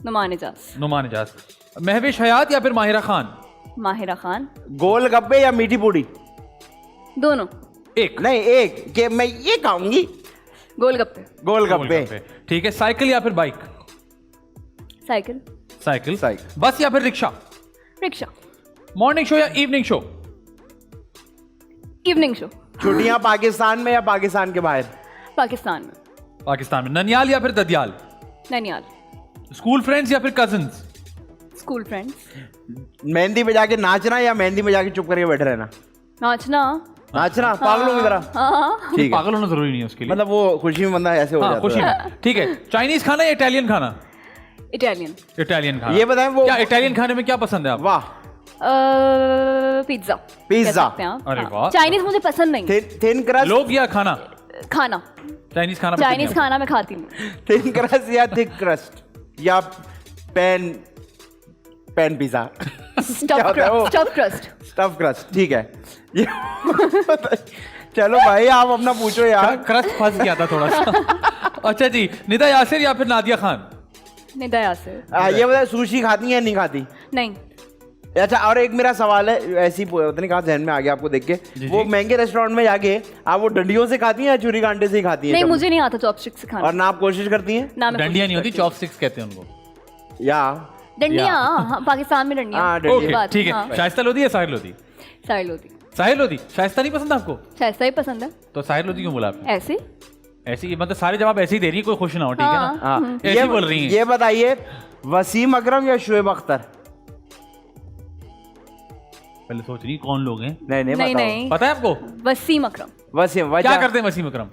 नुमान एजाज। नुमान एजाज। महविश हयात या फिर माहिरा खान? माहिरा खान। गोलगप्पे या मीठी पूड़ी? दोनों। एक नहीं एक कि मैं ये खाऊंगी गोलगप्पे। गोलगप्पे। ठीक है, साइकिल या फिर बाइक? साइकिल। साइकिल। साइकिल। बस या फिर रिक्शा? रिक्शा। मॉर्निंग शो या इवनिंग शो? Evening show. छुट्टियां पाकिस्तान में या पाकिस्तान के बाहर? पाकिस्तान में। पाकिस्तान में। ननियाल या फिर ददियाल? नैनियाल। स्कूल फ्रेंड्स या फिर कजिन्स? School friends. मेहंदी पे जाके नाचना या मेहंदी में जाके चुप करके बैठे रहना? नाचना। नाचना पागलों की तरह? हाँ। ठीक है, पागल होना जरूरी नहीं है उसके लिए। मतलब वो खुशी में बंदा ऐसे हो हाँ जाता खुशी है। में। ठीक है, चाइनीज खाना या इटालियन खाना? इटालियन। इटालियन खाना। ये बताएं वो क्या इटालियन खाने में क्या पसंद है आपको? वाह पिज्जा। पिज्जा। अरे वाह। चाइनीज मुझे पसंद नहीं। थिन क्रस्ट लोग या खाना? खाना। चाइनीज खाना पसंद चाइनीज नहीं खाना मैं खाती हूँ। थिन क्रस्ट या थिक क्रस्ट या पैन पिज्जा? क्या होता है वो? Stuff crust. Stuff crust. ठीक है ये चलो भाई आप अपना पूछो यार। क्रस्ट फंस गया था थोड़ा सा। अच्छा जी, निदा यासिर या फिर नादिया खान? निदा यासिर। ये बताए सुशी खाती हैं या नहीं खाती? नहीं। अच्छा और एक मेरा सवाल है, ऐसी पता नहीं कहा जहन में आ गया आपको देख के, वो महंगे रेस्टोरेंट में जाके आप वो डंडियों से खाती हैं या छुरी कांटे से ही खाती हैं? नहीं कभी? मुझे नहीं आता चॉपस्टिक से खाना। और ना आप कोशिश करती हैं? ना मैं डंडियां नहीं होती, कोशिश करती चॉपस्टिक्स कहते हैं उनको। या हूँ। डंडियाँ हाँ, पाकिस्तान में डंडियाँ। हाँ, डंडियाँ। ओके बात, ठीक है। हाँ। शाइस्ता लोधी या साहिर लोधी? साहिल लोधी। साहिर लोधी। शाइस्ता नहीं पसंद आपको? शाइस्ता ही पसंद है। तो साहिर लोधी क्यों बोला आपने? ऐसे ऐसी मतलब सारे जवाब ऐसे ही दे रही है, कोई खुश ना हो, ठीक है ना? हाँ ऐसे बोल रही हैं। ये बताइए वसीम अकरम या शुएब अख्तर? पहले सोच रही कौन लोग हैं। नहीं नहीं बताओ। नहीं पता है आपको वसीम अकरम। वसीम क्या वजह करते हैं वसीम अकरम?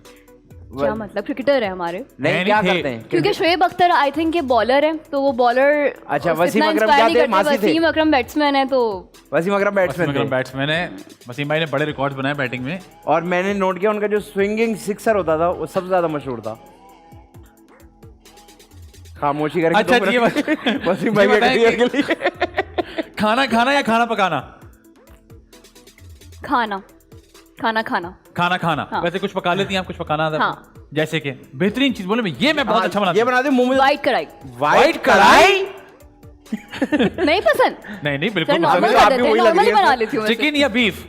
क्या मतलब क्रिकेटर है हमारे। नहीं क्या नहीं थे। करते हैं? क्योंकि शुएब अख्तर आई थिंक ये बॉलर है, तो वो बॉलर अच्छा, वसीम अकरम क्या थे? मासी थे? वसीम अकरम बैट्समैन है तो वसीम अकरम वसीम बैट्समैन अकरम थे। बैट्समैन है। वसीम भाई ने बड़े रिकॉर्ड बनाए बैटिंग में। और मैंने नोट किया उनका जो स्विंगिंग सिक्सर होता था वो सबसे ज्यादा मशहूर था। खामोशी करके अच्छा, दो ये मिनट। वसीम भाई के बताएं career के लिए। खाना खाना या खाना पकाना? खाना खाना खाना। खाना खाना। हाँ। वैसे कुछ पका लेती हैं आप? कुछ पकाना आता है हाँ। आपको? जैसे कि बेहतरीन चीज बोले, ये मैं बहुत अच्छा बनाती ये हूँ। बना दे मुंह में वाइट कढ़ाई। वाइट कढ़ाई। नहीं पसंद। नहीं नहीं सर बिल्कुल नॉर्मल तो कर आप भी देते हैं, वही लग नॉर्मल रही ही है। बना लेती हूँ वैसे। चिकन या बीफ?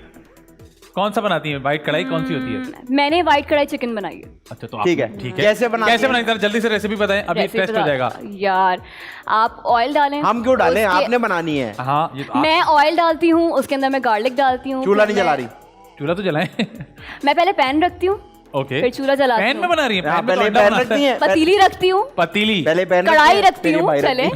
कौन सा बनाती है? वाइट कढ़ाई कौन सी होती है? मैंने वाइट कढ़ाई चिकन बनाई है। अच्छा तो ठीक है। ठीक है। कैसे बनाती कैसे हैं? बनाई? जरा जल्दी से रेसिपी बताएं, अभी रेसिपी टेस्ट हो बता- जाएगा। यार आप ऑयल डालें। हम क्यों डालें? उसके- आपने बनानी है। हाँ ये तो मैं ऑयल डालती हूँ, उसके अंदर मैं गार्लिक डालती हूँ। चूल्हा फिर नहीं जला मैं- रही? चूल्हा तो जलाएं। मैं पहले पैन रखती हूँ, ओके। फिर चूल्हा जलाती पैन हूँ। में बना रही है? हाँ, पैन में तो पहले अंडा पैन बनाता रखती है। हैं। पतीली रखती हूँ, पतीली। पहले पैन कढ़ाई रखती हूँ भाई पहले,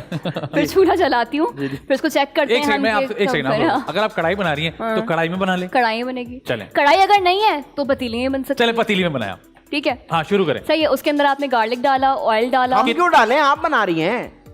फिर चूल्हा जलाती हूँ, फिर उसको चेक करते एक हैं सेकंड हम में आप कि एक सेकंड कब करें। आप अगर आप कढ़ाई बना रही हैं तो कढ़ाई में बना ले। कढ़ाई बनेगी। चलें। कढ़ाई अगर नहीं है तो पतीली में बन सकती चले है। पतीली में बनाया। ठीक है हाँ शुरू करें। सही है। उसके अंदर आपने गार्लिक डाला, ऑयल डाला। हम क्यों डालें? आप बना रही हैं।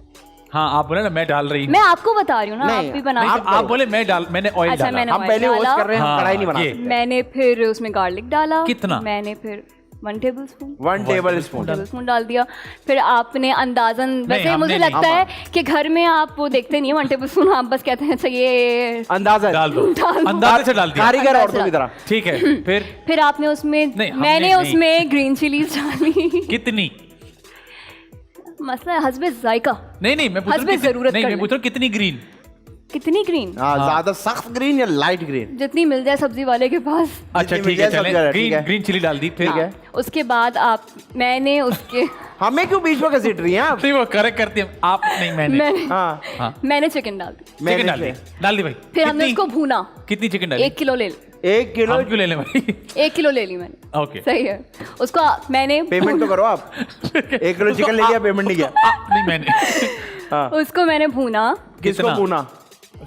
हाँ आप बोले ना मैं डाल रही हूँ। मैं आपको बता रही हूँ ना, नहीं, आप भी बना नहीं, तो सकते हो। आप बोले मैंने ऑयल अच्छा, डाला। मैंने हम ऑयल पहले होस्ट डाला। कर रहे हैं, हम हाँ, कढ़ाई नहीं बना ये। सकते। मैंने फिर उसमें गार्लिक डाला। कितना? मैंने फिर 1 टेबल स्पून 1 टेबल स्पून डाल दिया। फिर आपने अंदाजन, वैसे हमने मुझे नहीं। लगता है कि घर में आप वो देखते नहीं है 1 टेबल स्पून, आप बस कहते हैं अच्छा ये अंदाजा डाल दो। डाल दो। अंदाजे से डाल दिया। कारीगर अंदाजा औरतों की तरह। ठीक है फिर आपने उसमें नहीं, हमने मैंने नहीं। उसमें ग्रीन चिलीज डाली। कितनी? मसला है हस्बे जायका। नहीं मैं पूछ रहा हूँ हस्बे कितनी- जरूरत नहीं कर मैं ले। पूछ रहा हूँ कितनी ग्रीन? कितनी ग्रीन? हाँ, ज्यादा सख्त ग्रीन या लाइट ग्रीन? जितनी मिल जाए सब्जी वाले के पास। अच्छा जितनी ठीक है, मिल जाए चलें। सब जगह, ठीक ग्रीन है। ग्रीन चिली डाल दी, ठीक है। उसके बाद मैंने उसके हमें क्यों बीच में घसीट रही हैं आप? नहीं वो करेक्ट करती है आप, नहीं मैंने। हाँ, मैंने चिकन डाल दी। चिकन डाल दी भाई। फिर हमने कितनी? उसको भूना। कितनी चिकन डाली? 1 किलो ले ली। 1 किलो? हम क्यों ले लें भाई? 1 किलो ले ली मैंने। ओके सही है। उसको मैंने पेमेंट तो करो आप। 1 किलो चिकन ले लिया, पेमेंट नहीं किया। नहीं मैंने। उसको मैंने भूना। किसको कितना? भूना?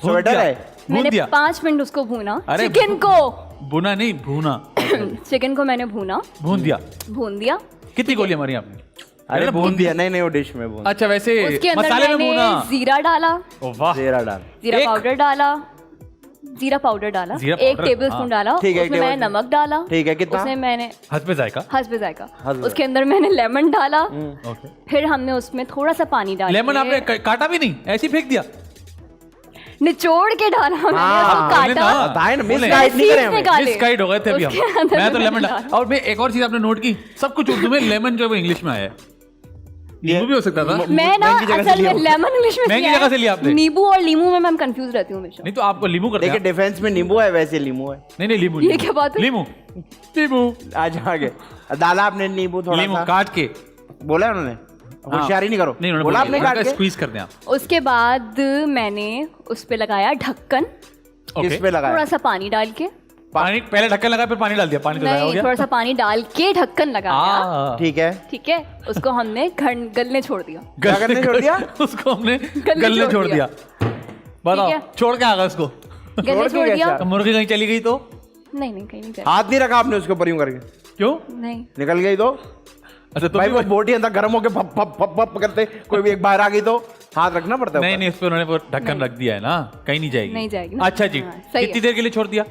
स्वेटर है? मैंने दिया? 5 मिनट उसको भूना। अरे चिकन को भुना नहीं, भूना। चिकन को मैंने भून दिया। कितनी गोली मारी आपने? अरे भून दिया? नहीं वो डिश में भून। अच्छा वैसे उसके अंदर मसाले में मैंने भूना। जीरा डाला। ओ वाह, जीरा डाल। जीरा एक- पाउडर डाला। जीरा पाउडर डाला। जीरा 1 पाउडर, टेबल हाँ। स्पून डाला। ठीक है, उसमें एक मैंने टेबल नमक डाला। ठीक है, कितना? उसमें मैंने हस्बे जायका। हस्बे जायका। हस्बे। उसके अंदर मैंने लेमन डाला। ओके। फिर हमने उसमें थोड़ा सा पानी डाला। लेमन आपने काटा भी नहीं, ऐसे ही फेंक दिया? निचोड़ के डाला मैंने, हाँ, उसको बोले काटा। ना। बताए ना, बोले। मिसगाइड नहीं करें हमें। निकाले। मिसगाइड हो गए थे अभी उसके हम। अंदर मैं तो मैंने लेमन डाला। और मैं एक और चीज आपने नोट की, सब कुछ उर्दू में, लेमन जो है वो इंग्लिश में आया है। नींबू भी हो सकता था। मैं ना महंगी जगह से असल लिया में वो। लेमन इंग्लिश में महंगी किया जगह से लिया आपने। नींबू और लीमू में मैं कंफ्यूज रहती हूँ हमेशा। नहीं तो आपको लीमू करते देखिए हैं। डिफेंस में नींबू है, वैसे लीमू है। नहीं लीमू। ये लीमू। क्या बात है? लीमू लीमू आज आगे डाला आपने नींबू थोड़ा लीमू सा। काट के। बोला है उन्होंने? होशियारी नहीं करो। नहीं उन्होंने बोला आपने काट के? स्क्वीज कर दें आप। उसके बाद मैंने उस पे लगाया ढक्कन। ओके। किस पे लगाया? थोड़ा सा पानी डाल के। पानी पहले ढक्कन लगा फिर पानी डाल दिया, पानी तो ज़ाया हो नहीं, गया। थोड़ा सा पानी डाल के ढक्कन लगाया। ठीक है। ठीक है। उसको हमने गलने छोड़ दिया। क्या करने छोड़ दिया? उसको हमने गलने गलने छोड़ दिया। बताओ, ठीक है। छोड़ के आ गया उसको। गलने छोड़ छोड़ के दिया। कैसा? तो मुर्गी कहीं चली गई तो? नहीं कहीं नहीं गया। हाथ नहीं रखा आपने उसके ऊपर यूं करके? क्यों? नहीं निकल गई तो? अच्छा तो भाई वो बोटी अंदर गर्म होके फप फप फप फप करते, कोई भी एक बाहर आ गई तो हाथ रखना पड़ता है नहीं ऊपर। नहीं, इस पे उन्होंने वो ढक्कन रख दिया है ना, कहीं नहीं जाएगी। नहीं जाएगी ना। अच्छा जी, हाँ, सही कितनी है। देर के लिए छोड़ दिया?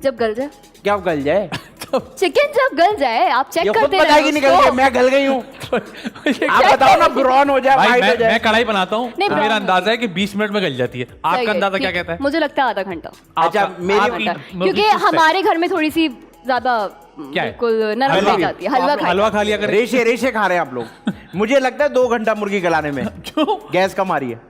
जब गल जाए। क्या गल जाए? चिकन जब गल जाए आप चेक ये खुद करते बताएगी रहो निकल के उसको। मैं गल गई हूँ। आप बताओ ना, ब्राउन हो जाए, भाई व्हाइट हो मैं जाए। कढ़ाई बनाता हूँ, नहीं, तो मेरा brown अंदाजा है कि 20 मिनट में गल जाती है। सही आपका है, अंदाजा क्या ठीक। कहता है? मुझे लगता है आधा घंटा। अच्छा आपका- मेरी आपकी घंटा। मुर्गी क्योंकि किस टाइप? हमारे घर में थोड़ी सी ज्यादा क्या है? बिल्कुल नरम हलवा हो भी? जाती है। तो हलवा आप खाया। हलवा खा लिया करें। रेशे रेशे खा रहे हैं आप लोग। मुझे लगता है 2 घंटा मुर्गी गलाने में क्यों? गैस कम आ रही है।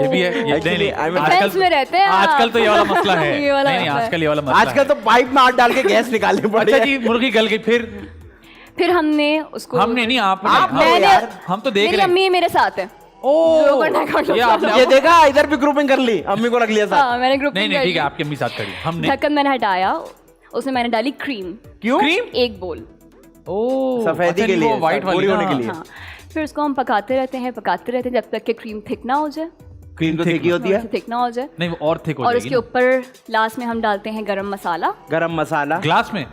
ये भी है, ये Actually, नहीं, I mean- Defense में रहते हैं आप। आजकल तो ये वाला मसला है। ये वाला नहीं मसला है। आजकल ये वाला मसला आजकल तो पाइप में हाथ डाल के गैस निकालनी पड़ी अच्छा है। जी, मुर्गी गल गई फिर हमने उसको हमने नहीं, आपने। आप हम- मैंने- यार, हम तो देख मेरी रहे हैं। अम्मी मेरे साथ है। ओ जो करना है कर लो, ये चलो। आपने ये देखा, इधर भी ग्रुपिंग कर ली, अम्मी को रख लिया साथ। हाँ मैंने ग्रुप नहीं नहीं ठीक है, आपकी अम्मी साथ खड़ी। हमने ढक्कन मैंने हटाया। उसमें मैंने डाली क्रीम। क्यों? क्रीम? 1 बोल। ओ सफेदी के लिए, व्हाइट वाली पूरी होने ना। के लिए। हाँ फिर उसको हम पकाते रहते हैं जब तक कि क्रीम थिक ना हो जाए। क्रीम तो थिक ही होती है। थिक ना हो जाए। नहीं वो और थिक हो और जाएगी उसके ऊपर लास्ट में हम डालते हैं गरम मसाला। गरम मसाला ना। ग्लास में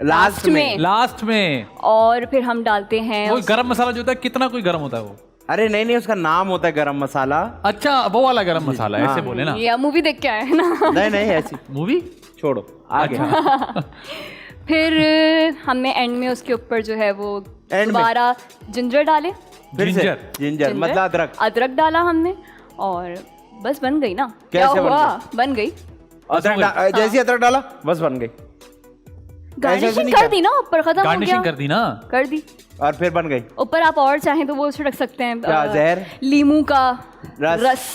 लास्ट में। लास्ट में और फिर हम डालते हैं वो गरम मसाला जो होता है, कितना कोई गरम होता है वो? अरे नहीं नहीं, उसका नाम होता है गरम मसाला। अच्छा वो वाला गरम मसाला, ऐसे हाँ। बोले ना। या मूवी देख के आए हैं ना। नहीं नहीं ऐसी, मूवी छोड़ो आगे। फिर हमने एंड में उसके ऊपर जो है वो में? दोबारा जिंजर डाले। फिर से जिंजर। जिंजर मतलब अदरक। अदरक डाला हमने और बस बन गई ना। क्या कैसे बन हुआ? बन गई। अदरक जैसे अदरक डाला बस बन गई। गार्निशिंग नहीं कर किया? दी ना, ऊपर खत्म हो गया। गार्निशिंग कर दी ना। कर दी। और फिर बन गई। ऊपर आप और चाहें तो वो छिड़क सकते हैं। क्या, जहर? लीमू का रस। रस।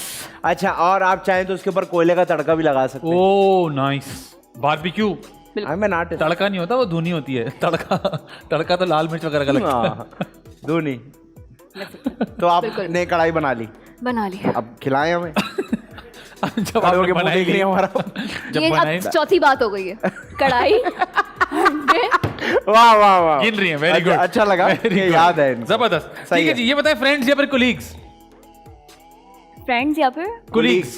अच्छा, और आप चाहें तो उसके ऊपर कोयले का तड़का भी लगा सकते हैं। Oh nice, barbecue. I am not तड़का नहीं होता, वो धुनी होती है। तड़का तो लाल मिर्च वगैरह का लगता है। धोनी। तो आपने कढ़ाई बना ली, बना ली। अब खिलाएं हमें। जब खड़े आपने होके मुंह बनाई देख रही है हमारा। जब ये बनाई अब चौथी बात हो गई है। कढ़ाई अंडे। वाह वाह वाह, गिन रही है, वेरी गुड। अच्छा लगा, ये याद है इनको। जबरदस्त। सही ठीक है है। जी, ये बताएं फ्रेंड्स या फिर कुलीग्स? फ्रेंड्स या फिर कुलीग्स।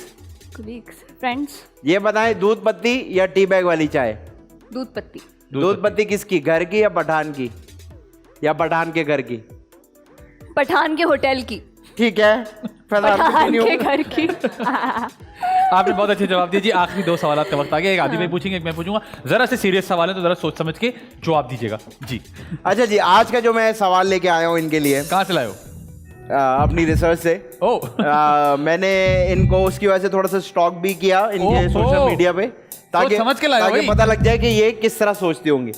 कुलीग्स। फ्रेंड्स। ये बताएं, दूध पत्ती या टी बैग वाली चाय? दूध पत्ती। दूध पत्ती किसकी, घर की या पठान की, या पठान के घर की? पठान के होटल की। ठीक है, फिर आप पठान continue। के घर की। आपने बहुत अच्छे जवाब दिए जी। आखिरी 2 सवाल का वक्त आ गया। एक आदि भाई पूछेंगे, एक मैं पूछूंगा। जरा से सीरियस सवाल है तो जरा सोच समझ के जवाब दीजिएगा जी। अच्छा जी, आज का जो मैं सवाल लेके आया हूँ इनके लिए, कहाँ से लाए हो? अपनी रिसर्च से। ओ मैंने इनको उसकी वजह से थोड़ा सा स्टॉक भी किया इनके ओहो। सोशल मीडिया पे, ताकि समझ के लाए हो ताकि भाई। पता लग जाए कि ये किस तरह सोचती होंगी।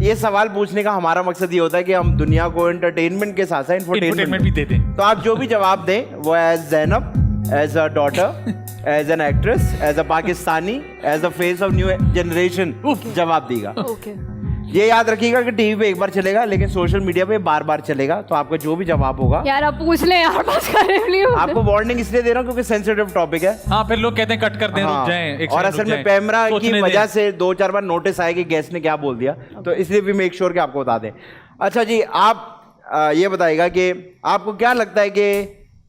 ये सवाल पूछने का हमारा मकसद ये होता है कि हम दुनिया को एंटरटेनमेंट के साथ साथ इंफोटेनमेंट इंफोटेनमेंट भी दे दें। तो आप जो भी जवाब दें वो है Zainab as a daughter, as an actress, as a Pakistani, as a face of new generation जवाब देगा. ओके ये याद रखिएगा कि टीवी पे एक बार चलेगा लेकिन सोशल मीडिया पे बार बार चलेगा. तो आपका जो भी जवाब होगा यार आप पूछ लें यार, बस करें प्लीज. आपको वार्निंग इसलिए दे रहा हूँ क्योंकि सेंसिटिव टॉपिक है. हाँ फिर लोग कहते हैं कट कर दें, रुक जाएं, एक और सेकंड असल रुक में जाएं, कैमरा की सोचने वजह दें। से 2-4 बार नोटिस आया कि गेस्ट ने क्या बोल दिया. तो इसलिए भी मेक श्योर कि आपको बता दें. अच्छा जी, आप ये बताइएगा कि आपको क्या लगता है कि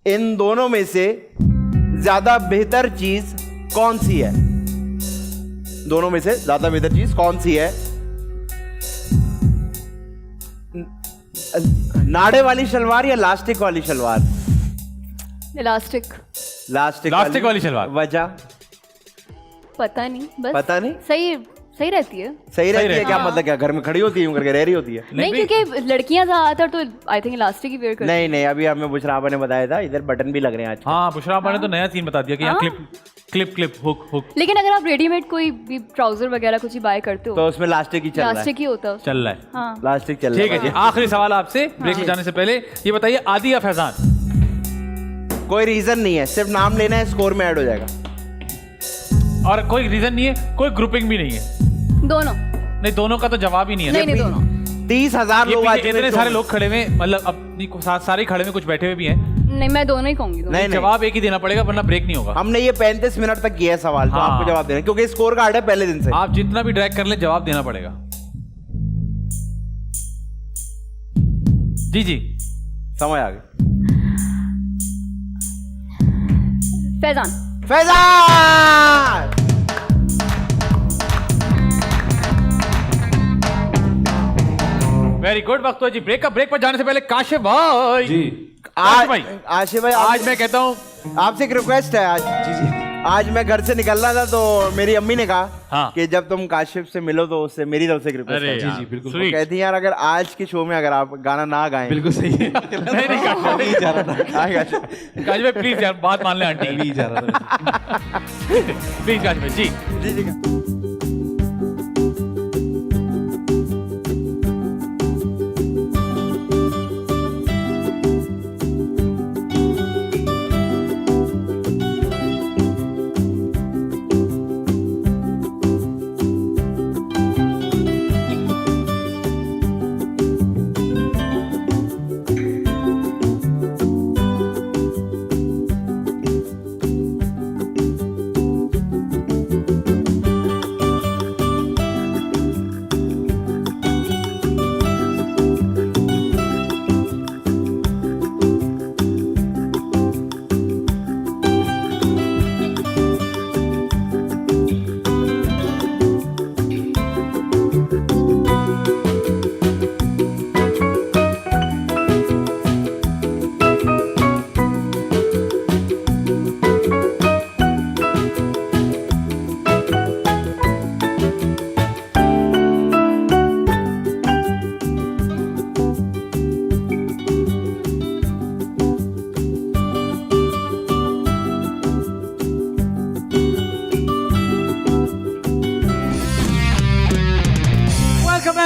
इन दोनों में से ज्यादा बेहतर चीज कौन सी है? दोनों में से ज्यादा बेहतर चीज कौन सी है? नाड़े वाली शलवार या लास्टिक वाली शलवार? इलास्टिक. लास्टिक वाली शलवार. वजह पता नहीं, बस पता नहीं. सही रहती है. सही रहती है क्या? हाँ. मतलब क्या घर में खड़ी होती है यूं करके रह रही होती है? नहीं भाई, क्योंकि लड़कियां ज्यादातर तो आई थिंक इलास्टिक ही वेयर करती हैं. नहीं अभी हमें बुशराबा ने बताया था इधर बटन भी लग रहे हैं आज. हाँ बुशरा ने तो नया सीन बता दिया कि यहाँ क्लिप हुक लेकिन अगर आप रेडीमेड कोई भी ट्राउजर वगैरह कुछ ही बाय करते तो हो उसमें लास्टिक ही चल रहा है. इलास्टिक ही होता है. चल रहा है. हाँ. लास्टिक चल रहा ठीक है जी, आखिरी सवाल आपसे ब्रेक में जाने से पहले ये बताइए, आदि या फैजान? कोई रीजन नहीं है, सिर्फ नाम लेना है, स्कोर में ऐड हो जाएगा. और कोई रीजन नहीं है, कोई ग्रुपिंग भी नहीं है? दोनों. नहीं, दोनों का तो जवाब ही नहीं है. नहीं दोनों. 30,000 ये लोग पीछे आज इतने सारे लोग खड़े हुए, मतलब अपनी सारे खड़े हुए, कुछ बैठे हुए भी हैं. नहीं मैं दोनों ही कहूंगी. नहीं जवाब एक ही देना पड़ेगा वरना ब्रेक नहीं होगा. हमने ये 35 मिनट तक किया है सवाल. तो हाँ. आपको जवाब देना है, क्योंकि स्कोर कार्ड है पहले दिन से. आप जितना भी ड्रैग कर ले जवाब देना पड़ेगा. जी समझ आ गई. फैजान. Faizan very good. वक्त हुआ जी ब्रेक का. ब्रेक पर जाने से पहले काशिफ भाई जी, आशिफ भाई आज मैं कहता हूँ आपसे एक रिक्वेस्ट है. आज मैं घर से निकल रहा था तो मेरी अम्मी ने कहा हाँ. कि जब तुम काशिफ से मिलो तो उससे मेरी तरफ से एक रिक्वेस्ट अरे है. यार, बिल्कुल. sweet. कहती हैं यार अगर आज के शो में अगर आप गाना ना गाएं. बिल्कुल सही है. नहीं काशिफ जा रहा था. आएगा. काशिफ भाई प्लीज यार बात मान ले आंटी. नहीं जा रहा था. प्लीज काशिफ भाई जी. जी.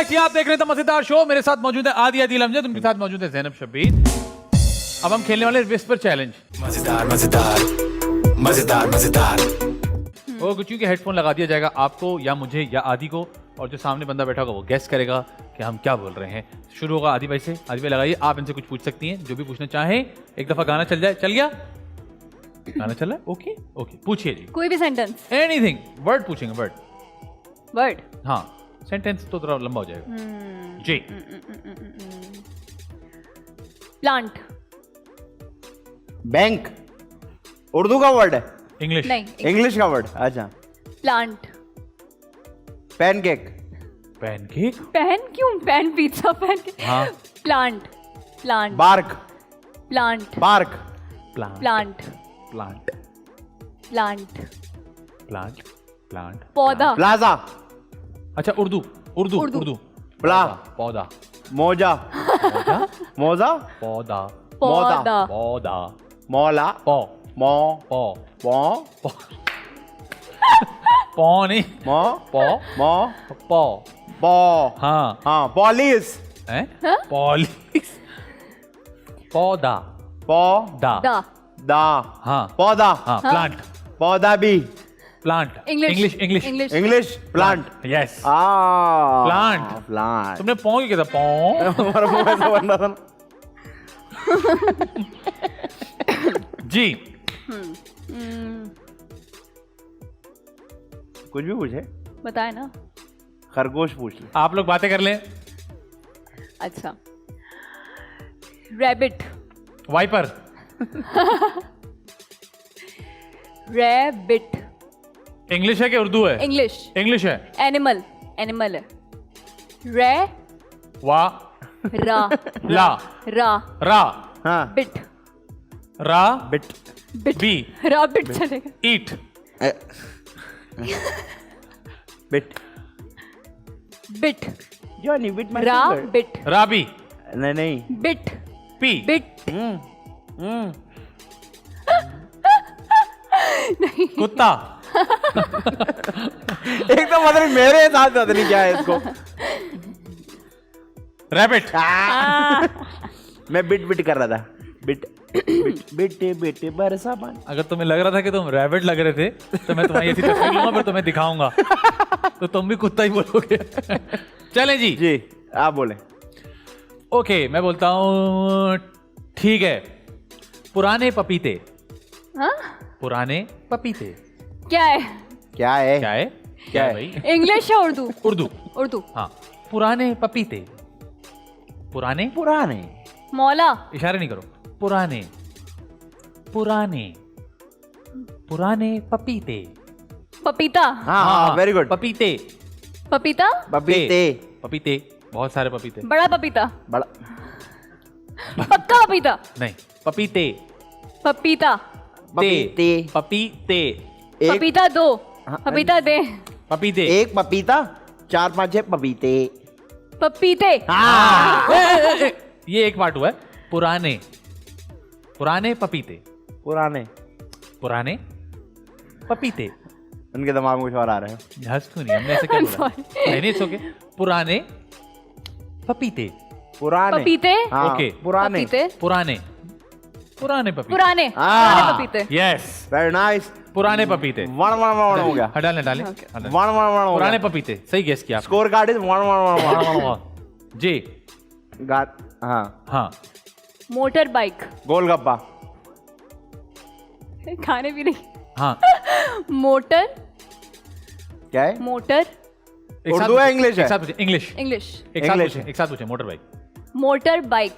कि आप देख रहे हैं मजेदार शो. मेरे साथ मौजूद है आदि आदिल अमजद, उनके साथ मौजूद है ज़ैनब शब्बीर. अब हम खेलने वाले विस्पर चैलेंज. मजेदार मजेदार मजेदार मजेदार. वो क्योंकि हेडफोन लगा दिया जाएगा आपको या मुझे या आदि को, और जो सामने बंदा बैठा होगा वो गेस करेगा कि हम क्या बोल रहे हैं. शुरू होगा आदि भाई से. आदि भाई लगाइए. आप इनसे कुछ पूछ सकती हैं जो भी पूछना चाहें. एक दफा गाना चल जाए. चल गया गाना चल रहा है. ओके ओके पूछिए जी. कोई भी सेंटेंस. एनीथिंग. वर्ड पूछेंगे. वर्ड. हाँ सेंटेंस तो थोड़ा लंबा हो जाएगा. जी. प्लांट. बैंक उर्दू का वर्ड है? इंग्लिश. नहीं. इंग्लिश का वर्ड. अच्छा. प्लांट. पैनकेक. पैनकेक. पैन क्यों? Pan pizza pan. हाँ. Plant. Plant. Bark. Plant. Bark. Plant. Plant. Plant. Plant. Plant. Plant. पौधा. प्लाजा. अच्छा उर्दू उर्दू उर्दू. उर्दू. प्ला. पौधा. मोजा. मोजा. पौधा. पौधा. पौधा. मौला. पौ. मौ. पौ. पौ. पौ नहीं. मौ. पौ. मौ. पौ. पौ. हाँ. हाँ. पॉलिस. हैं? पॉलिस. पौधा. पौ. दा. दा. दा हाँ पौधा हाँ प्लांट पौधा भी plant English English English plant yes plant Plant. Plant तुमने पौ क्यों कहता पौ हमारा मुंह ऐसा बन रहा था ना। जी कुछ भी पूछे बताए ना। खरगोश पूछ ले आप लोग बातें कर लें अच्छा रैबिट वाइपर रैबिट इंग्लिश है कि उर्दू है इंग्लिश इंग्लिश है एनिमल एनिमल है रै वा रा ला रा रा हाँ bit rabbit bit B rabbit चलेगा eat bit bit Johnny bit my rabbit राबी नहीं नहीं बिट पी बिट कुत्ता एक तो मतलब मेरे साथ पता नहीं क्या है इसको रैबिट मैं बिट बिट कर रहा था बिट बिट बिट बिट बरसा पानी अगर तुम्हें लग रहा था कि तुम रैबिट लग रहे थे तो मैं तुम्हारी ऐसी तस्वीर लूंगा फिर तुम्हें दिखाऊंगा तो तुम भी कुत्ता ही बोलोगे चलें जी जी आप बोले ओके मैं बोलता हूँ ठीक है पुराने पपीते हाँ पुराने पपीते क्या है क्या है क्या है क्या है? भाई इंग्लिश या उर्दू उर्दू उर्दू हाँ पुराने पपीते पुराने पुराने मौला इशारे नहीं करो पुराने पुराने पुराने पपीते पपीता हाँ हाँ वेरी गुड पपीते पपीता पपीते पपीते बहुत सारे पपीते बड़ा पपीता बड़ा पक्का पपीता नहीं पपीते पपीता पपीते पपीते एक पपीता दो हाँ, पपीता दे पपीते एक पपीता 4-5 है पपीते पपीते ये एक पार्ट हुआ है पुराने पुराने पपीते पुराने पुराने पपीते उनके दिमाग में कुछ और आ रहा है हंस क्यों नहीं हमने ऐसे क्या I'm बोला sorry. नहीं नहीं ओके पुराने पपीते पुराने पपीते हाँ, ओके। पुराने पपीते पुराने पुराने पपीते पुराने हाँ। पुराने पपीते यस वेरी नाइस पुराने पपीते वन वन वन हो गया हटा ले डाले Okay. हटा ले। वन वन वन हो पुराने गया पपीते सही गेस किया आपने। Score card is one one one one जी गात हाँ हाँ मोटर बाइक गोलगप्पा खाने भी नहीं हाँ मोटर क्या है मोटर एक साथ उर्दू है पूछे, इंग्लिश है एक साथ पूछे इंग्लिश इंग्लिश एक साथ English पूछे है। एक साथ पूछे motor bike motor bike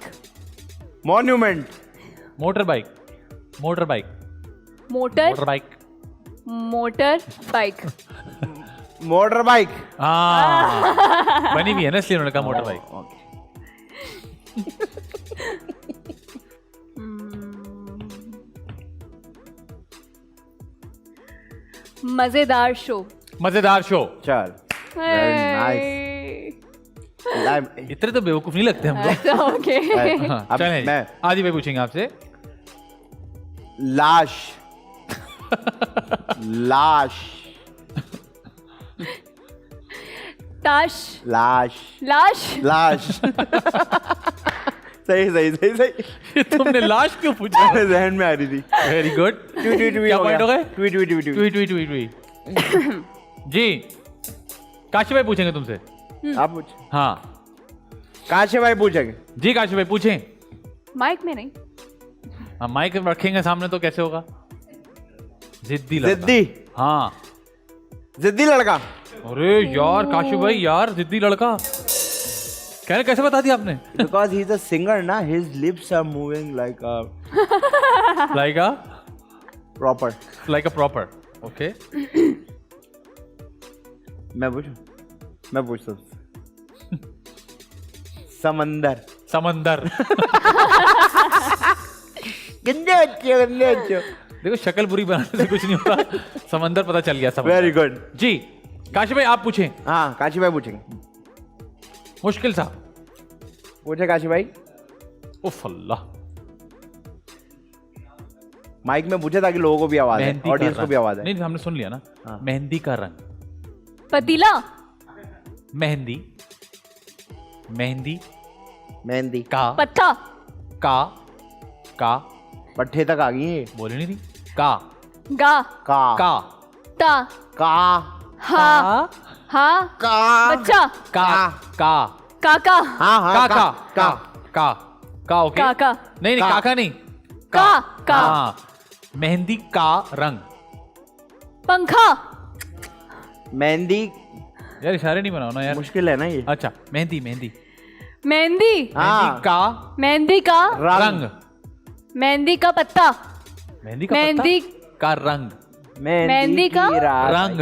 monument motor bike motor bike motor motor bike motor bike motor bike हाँ बनी भी है ना इसलिए उन्होंने कहा मोटर बाइक मजेदार शो मजेदार शो चल इतने तो बेवकूफ नहीं लगते हम लोग ओके हाँ, अब चलें मैं- आज ही भाई पूछेंगे आपसे लाश लाश ताश लाश लाश लाश सही सही सही सही ये तुमने लाश क्यों पूछा मेरे जहन में आ रही थी वेरी गुड ट्वीट ट्वीट क्या पॉइंट हो गए tweet tweet tweet tweet tweet tweet tweet जी काशी भाई पूछेंगे तुमसे आप पूछ हाँ काशी भाई पूछेंगे जी काशी भाई पूछें माइक में नहीं हाँ माइक रखेंगे सामने तो कैसे होगा जिद्दी लड़का जिद्दी हाँ जिद्दी लड़का अरे यार काशी भाई यार जिद्दी लड़का कहने कैसे बता दिया आपने because he is a singer ना his lips are moving like a like a proper okay मैं पूछता हूँ समंदर समंदर गंदे बच्चे देखो शक्ल बुरी बनाने से कुछ नहीं होता समंदर पता चल गया समंदर वेरी गुड जी काशी भाई आप पूछें हाँ काशी भाई पूछेंगे मुश्किल सा पूछे काशी भाई उफ अल्लाह माइक में पूछे ताकि लोगों को भी आवाज मेहंदी है ऑडियंस का को भी रंग। आवाज है नहीं हमने सुन लिया ना हाँ। मेहंदी का रंग पतीला मेहंदी मेहंदी मेहंदी का पत्ता का का पट्टे तक आ गई है। बोली नहीं थी। का गा का का ता का हा हा का बच्चा का का काका हाँ हाँ का का का का का ओके काका नहीं का। काका नहीं का का हाँ मेहंदी का रंग। पंखा मेहंदी यार इशारे नहीं बनाओ ना यार। मुश्किल है ना ये। अच्छा मेहंदी मेहंदी मेहंदी मेहंदी का मेहंदी का रंग। मेहंदी का पत्ता मेहंदी का मेहंदी पत्ता का रंग। मेहंदी का की रात। रंग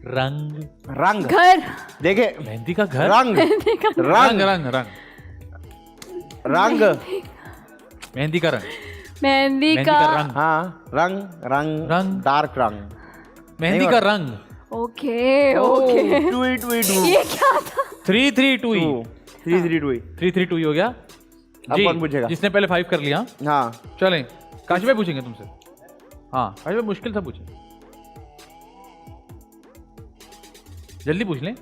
रंग रंग घर देखे मेहंदी का घर। रंग मेहंदी का रंग रंग रंग रंग रंग मेहंदी का रंग। मेहंदी मेहंदी का का रंग। हाँ रंग रंग रंग। डार्क रंग। मेहंदी का रंग। ओके ओके टू टू ये क्या था 3-3-2 3-3-2 हो गया। अब जी, कौन पूछेगा? जिसने पहले 5 कर लिया। हाँ चलें काशी भाई पूछेंगे तुमसे। हाँ काशी भाई मुश्किल सा पूछें, जल्दी पूछ लें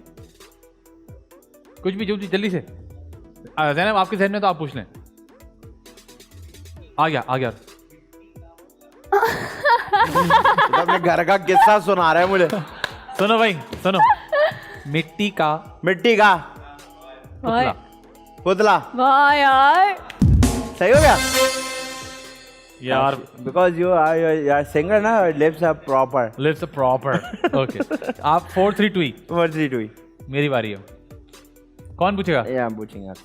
कुछ भी जो जल्दी से। ज़ैनब आपके जहन में तो आप पूछ लें। आ गया आ गया। तो अपने घर का किस्सा सुना रहा है मुझे। सुनो भाई सुनो। मिट्टी का मिट्टी का पुतला। पुतला। वाह यार सही हो गया यार बिकॉज यू आर सिंगर ना, lips are proper. Lives a proper okay. आप 4-3-2 3-3-2 मेरी बारी है। कौन पूछेगा? ये हम पूछेंगे आप।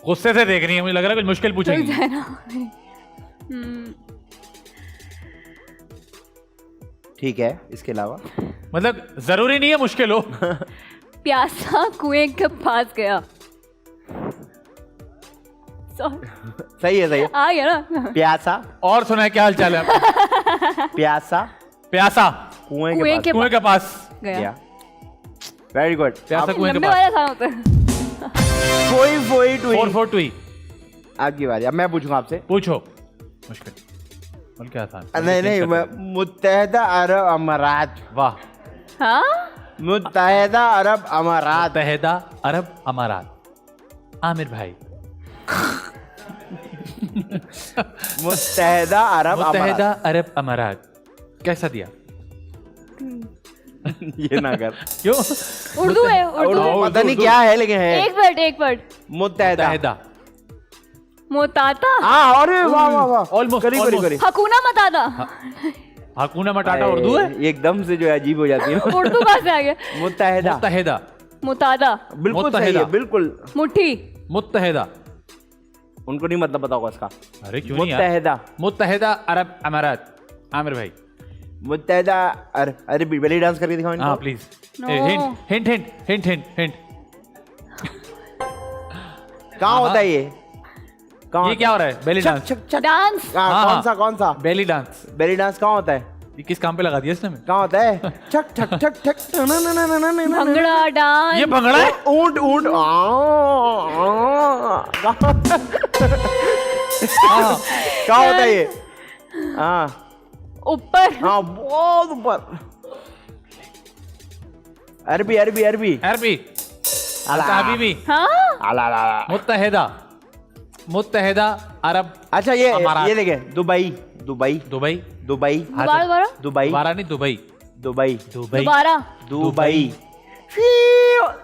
गुस्से से देख रही है, मुझे लग रहा है कुछ मुश्किल पूछेगी। ठीक है इसके अलावा मतलब जरूरी नहीं है मुश्किल हो। प्यासा कुएं के पास गया सही है आ गया ना। प्यासा। और सुना है क्या हाल चाल है आपका? प्यासा प्यासा कुएं कुएं के कुएं के पास गया वेरी गुड। प्यासा कुएं के लंबे पास। वाला था होता है। कोई 4-4-2 आपकी बारी। अब मैं पूछूंगा आपसे। पूछो। मुश्किल और क्या था? नहीं मुत्तहदा अरब अमारात। वाह। हाँ मुत्तहदा अरब अमारात। मुत्तहदा अरब अमारात। आमिर भाई। मुत्तहदा अरब मुत्तहदा अरब अमारात कैसा दिया? ये ना कर। क्यों? उर्दू है उर्दू पता नहीं क्या है लेकिन है। एक वर्ड मुत्तहदा। मुत्तहदा मोताता हाँ अरे वाह वाह वाह Almost, करी करी almost. करी। हकूना मताता हकूना मटाटा उर्दू है। ये एकदम से जो है अजीब हो जाती है। उर्दू कहाँ से आ गया? मुत्तहदा मुत्तहदा मुतादा बिल्कुल सही है मुत्तहदा। बिल्कुल। मुट्ठी मुत्तहदा। उनको नहीं मतलब पता होगा इसका। अरे क्यों नहीं यार? मुत्तहदा मुत्तहदा अरब अमारात। आमिर भाई। मुत्तहदा अरे बेली डांस करके दिखाओ इनको। हाँ please. No. Hint hint hint hint hint. कहाँ होता है ये? कहाँ ये क्या हो रहा है? Belly dance. छक छक। डांस हाँ, कौन सा बेली डांस। बेली डांस कहाँ होता है? ये किस काम पे लगा दिया इसने? कहाँ होता है? छक छक छक छक। भंगड़ा डांस ये भंगड़ा है। ऊंट ऊंट कहाँ होता है ये? हाँ ऊपर हाँ बहुत ऊपर। अरबी अरबी अरबी। अरबी। हबीबी। हाँ अला अला अला। मुत्तहदा अरब। अच्छा ये अमारात। देखे दुबई दुबई दुबई। दुबई दोबारा दुबई दोबारा नहीं दुबई। Dubai Dubai. दोबारा दुबई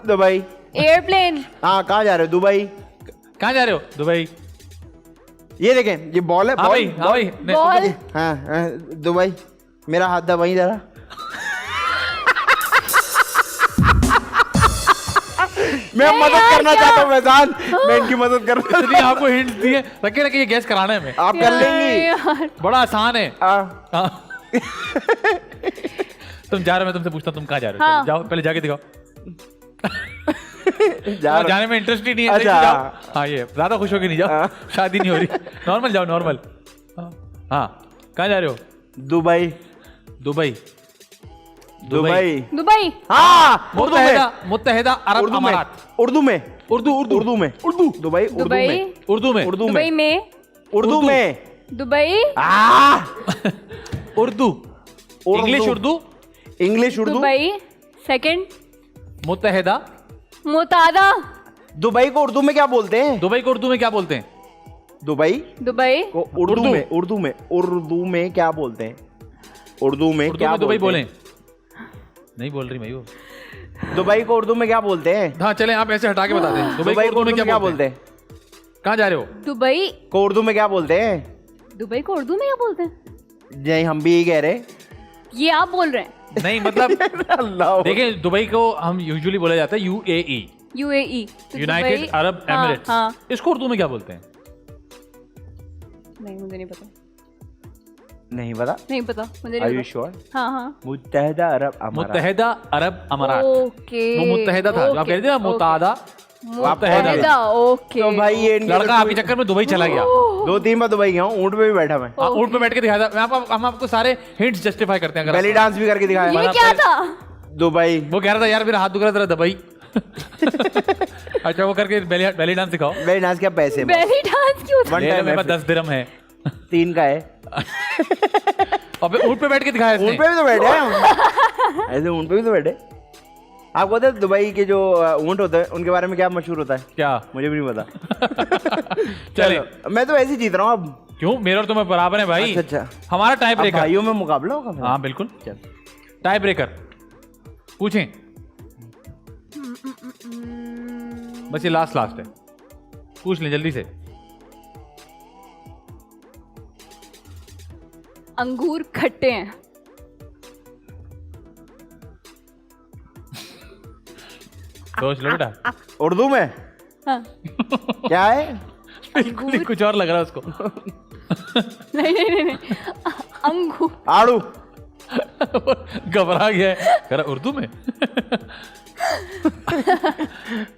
दुबई। एयरप्लेन हाँ कहाँ जा रहे हो? दुबई। कहाँ जा रहे हो? दुबई। ये देखें ये बॉल है हाँ भाई बॉल। हाँ भाई। बॉल हाँ दुबई। मेरा हाथ दबाई जरा। मैं मदद करना चाहता हूँ मैदान। मैं इनकी मदद करना। इतनी आपको हिंट दिए रखे रखे ये गैस कराना है हमें। आप कर लेंगी। यार बड़ा आसान है। हाँ। हाँ। तुम जा रहे हो, मैं तुमसे पूछता हूँ तुम कहाँ जा रहे हो? हाँ। जाओ पहले जाके दिखाओ। जा रहा- जाने में इंटरेस्ट ही नहीं है। अच्छा। सही से जाओ। हाँ ये ज्यादा खुश होके नहीं जाओ। हाँ। शादी नहीं हो रही। नॉर्मल जाओ नॉर्मल। हाँ कहाँ जा रहे हो? Dubai Dubai. दुबई। दुबई हाँ उर्दू में मुत्तहदा अरब उर्दू में अमारात। उर्दू में उर्दू उर्दू उर्दू में उर्दू दुबई उर्दू दुबई में उर्दू में उर्दू दुबई में में उर्दू में Dubai Urdu English Urdu English Urdu Dubai second मुत्तहदा मोतादा दुबई को उर्दू में क्या बोलते हैं? दुबई को उर्दू में क्या बोलते हैं? दुबई दुबई को उर्दू में क्या बोलते हैं? उर्दू में उर्दू क्या में दुबई बोलते बोलें? नहीं बोल रही भाई वो। हैं? दुबई को उर्दू में क्या बोलते हैं? हाँ चले, आप ऐसे हटा के बता दें। दुबई को उर्दू में क्या बोलते हैं? कहाँ जा रहे हो? दुबई को उर्दू में क्या बोलते हैं? दुबई को उर्दू में क्या बोलते हैं? नहीं, हम भी यही कह रहे हैं। ये आप बोल रहे हैं? नहीं मतलब अल्लाह। देखें, दुबई को हम यूजुअली बोला जाता है UAE, UAE United Arab Emirates. हाँ। इसको उर्दू में क्या बोलते हैं? नहीं, मुझे नहीं पता। नहीं पता? नहीं पता मुझे Are नहीं you पता। sure? हाँ हाँ मुत्तहिदा अरब अमारात। मुत्तहिदा अरब अमारात। ओके वो मुत्तहिदा था जो आप कह रहे थे ना, मुतादा। मुत्तहिदा। ओके तो भाई ये इनके लड़का आपके चक्कर में दुबई चला गया। 2-3 बार दुबई गया हूँ, ऊँट पे भी बैठा मैं। हाँ, ऊँट पे बैठ के दिखाया था। हम आपको सारे हिंट्स जस्टिफाई करते हैं। अगर बेली डांस भी करके दिखाया। ये क्या था? दुबई। वो कह रहा था यार मेरा हाथ दुख रहा था दुबई। अच्छा वो करके बेली डांस सिखाओ। बेली डांस क्या पैसे? बेली डांस क्यों था? One ले लो, time मेरे पास है। 10 दिरहम है। 3 का है। अबे ऊँट पे बैठ के दिखाया इसने। ऊँट पे भी तो बैठे हैं हम। ऐसे ऊँट पे भी तो बैठे। आपको पता है दुबई के जो ऊँट होते हैं उनके बारे में क्या मशहूर होता है? क्या? मुझे भी नहीं पता। चले। मैं तो ऐसे ही जीत रहा हूँ अब। क्यों? मेरा और तुम्हें बराबर है भाई। अच्छा। हमारा टाई अब ब्रेकर। भाइयों में मुकाबला होगा फिर? हाँ बिल्कुल। चल। टाई ब्रेकर पूछें। बस ये लास्ट है, पूछ लें जल्दी से। अंगूर खट्टे हैं। सोच लो बेटा। उर्दू में हाँ। क्या है? बिल्कुल ही कुछ और लग रहा है उसको। नहीं अंगूर। आड़ू। घबरा गया है, कह रहा उर्दू में।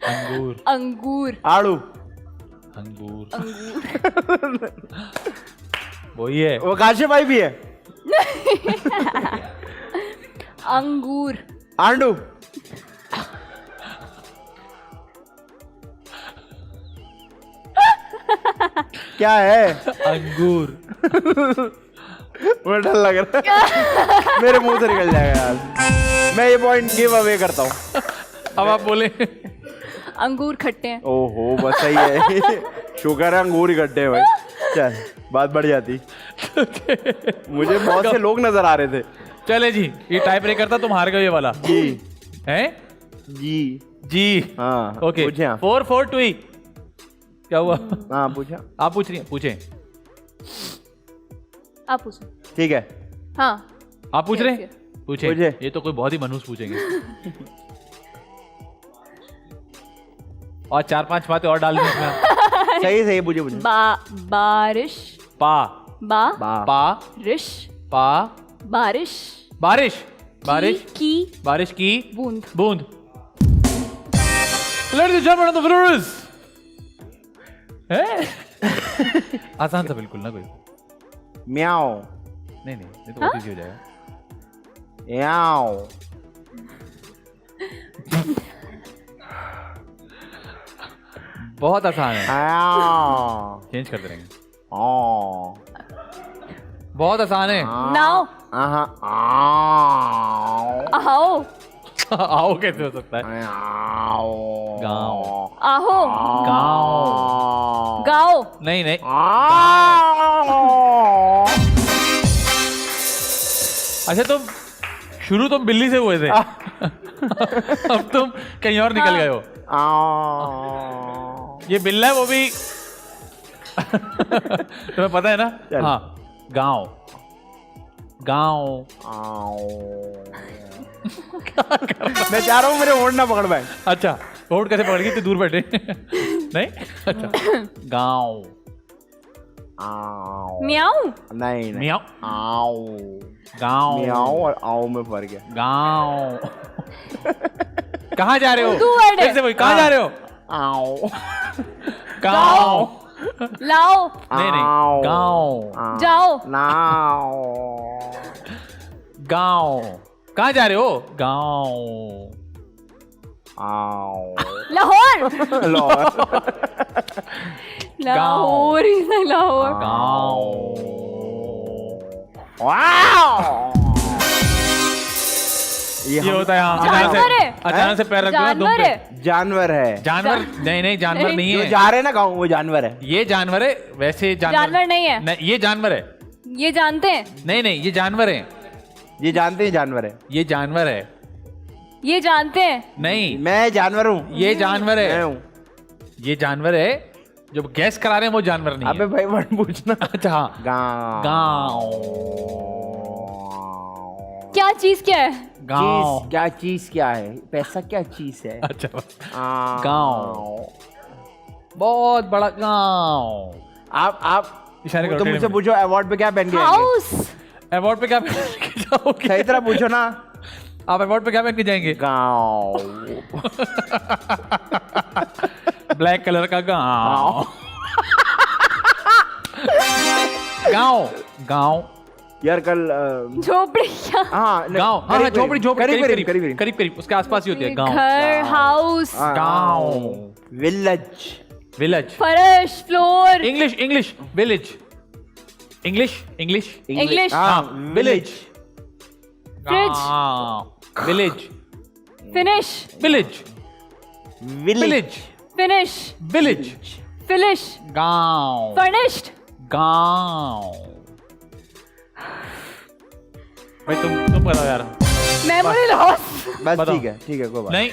अंगूर। अंगूर। आड़ू। अंगूर अंगूर। वही है। वो काशे भाई भी है। अंगूर। आंडू। क्या है? अंगूर। मुझे डर लग रहा है। मेरे मुंह से निकल जाएगा यार। मैं ये पॉइंट गिव अवे करता हूँ। अब आप बोले। अंगूर खट्टे हैं। ओहो बस सही है। शुगर है अंगूर ही गड्ढे भाई। चल बात बढ़ जाती। मुझे बहुत से लोग नजर आ रहे थे। चले जी, ये टाई ब्रेकर था, तुम हार गए ये वाला। जी। हैं? जी। हाँ ओके। पूछे आप। 4-4-2। क्या हुआ? हाँ पूछा। आप पूछ रही हैं? पूछें। आप पूछो। ठीक है। हाँ आप पूछ रहे Yes, हैं? पूछें। पूछे। ये तो कोई बहुत ही मनहूस पूछेंगे। और 4-5 बातें और डाल दें इसमें। सही पूछे पूछे। बारिश। पा। बा। रिश। बारिश। बारिश की बूंद। Ladies and gentlemen, the winner is आसान था बिल्कुल ना कोई। म्याओ। नहीं ये तो बहुत इजी हो जाएगा। याओ। बहुत आसान है। आओ। चेंज करते रहेंगे। आओ। बहुत आसान है। नाव। आहा। आओ। आओ। आओ कैसे हो सकता है? आओ। गाँव। आहो। गाँव। गाओ। नहीं अच्छा, तुम शुरू तुम बिल्ली से हुए थे। अब तुम कहीं और निकल गए हो। ये बिल्ला है वो भी। तुम्हें पता है ना? चल। हाँ। गाँव। मैं चाह रहा हूँ मेरे होंठ ना पकड़ पाए। अच्छा, होंठ कैसे पकड़ गई? इतनी दूर बैठे। नहीं अच्छा। गाँव। म्याऊ। नहीं मियाँ। आओ। गाँव। म्याओ और आओ में फर्क है। गाँव। कहाँ जा रहे हो? उर्दू वर्ड है। फिर से वही, कहाँ जा रहे हो? आओ। गाँव। लाओ। नहीं गाँव। जाओ। नाओ। गाँव। कहाँ जा रहे हो? गाँव। आओ। लाहौर। लाहौर ही नहीं, लाहौर। गाँव। वाओ। ये होता है हाँ, जानवर है। अचानक से पैर रख दिया दुम जानवर पे। है। जानवर है। जानवर नहीं जानवर नहीं जो है। जा रहे हैं ना गाँव वो जानवर है। ये जानवर है वैसे जानवर नहीं है। नहीं ये जानवर है। ये जानते हैं। नहीं ये जानवर है। ये जानते हैं जानवर है। ये जानवर है। ये जानते हैं। नहीं मैं जानवर हूँ। ये जानवर मैं है। हूँ। ये जानवर है जो गैस करा रहे हैं वो जानवर नहीं अबे है। भाई वर्ड पूछना। अच्छा हाँ गाँव। गाँव क्या चीज क्या है? गाँव चीज क्या, चीज क्या है? पैसा क्या चीज है? अच्छा बस। गाँव। गाँव बहुत बड़ा गाँव। आप इशारे करो तो टेढ़े मुझसे में। पूछो अवार्ड पे क्या पहन के आएंगे? हाउस। अवार्ड पे क्या पहन के जाओगे? सही तरह पूछो ना। आप अवार्ड पे क्या पहन के जाएंगे? गाँव। ब्लैक कलर का गाँव। गाँव गाँव यार कल झोपड़ी क्या? हाँ गाँव हाँ हाँ, झोपड़ी झोपड़ी करीब करीब करीब करीब उसके आसपास ही होती है गाँव। घर, हाउस, गाँव विलेज। विलेज फर्श, floor, English English village English English English, हाँ village. Fridge, village finish, village village finish, village finish, गाँव फर्निश्ड, गाँव। भाई तुम बताओ यार। मेमोरी लॉस, बस बताओ। ठीक है कोई बात नहीं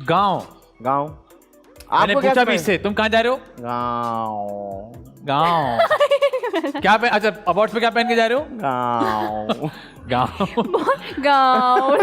गाँव गाँव। मैंने आपको क्या पूछा भी समझ- इससे तुम कहाँ जा रहे हो? गाँव। गाँव क्या पहन अच्छा अवार्ड पे क्या पहन के जा रहे हो? गाँव। गाँव गाँव।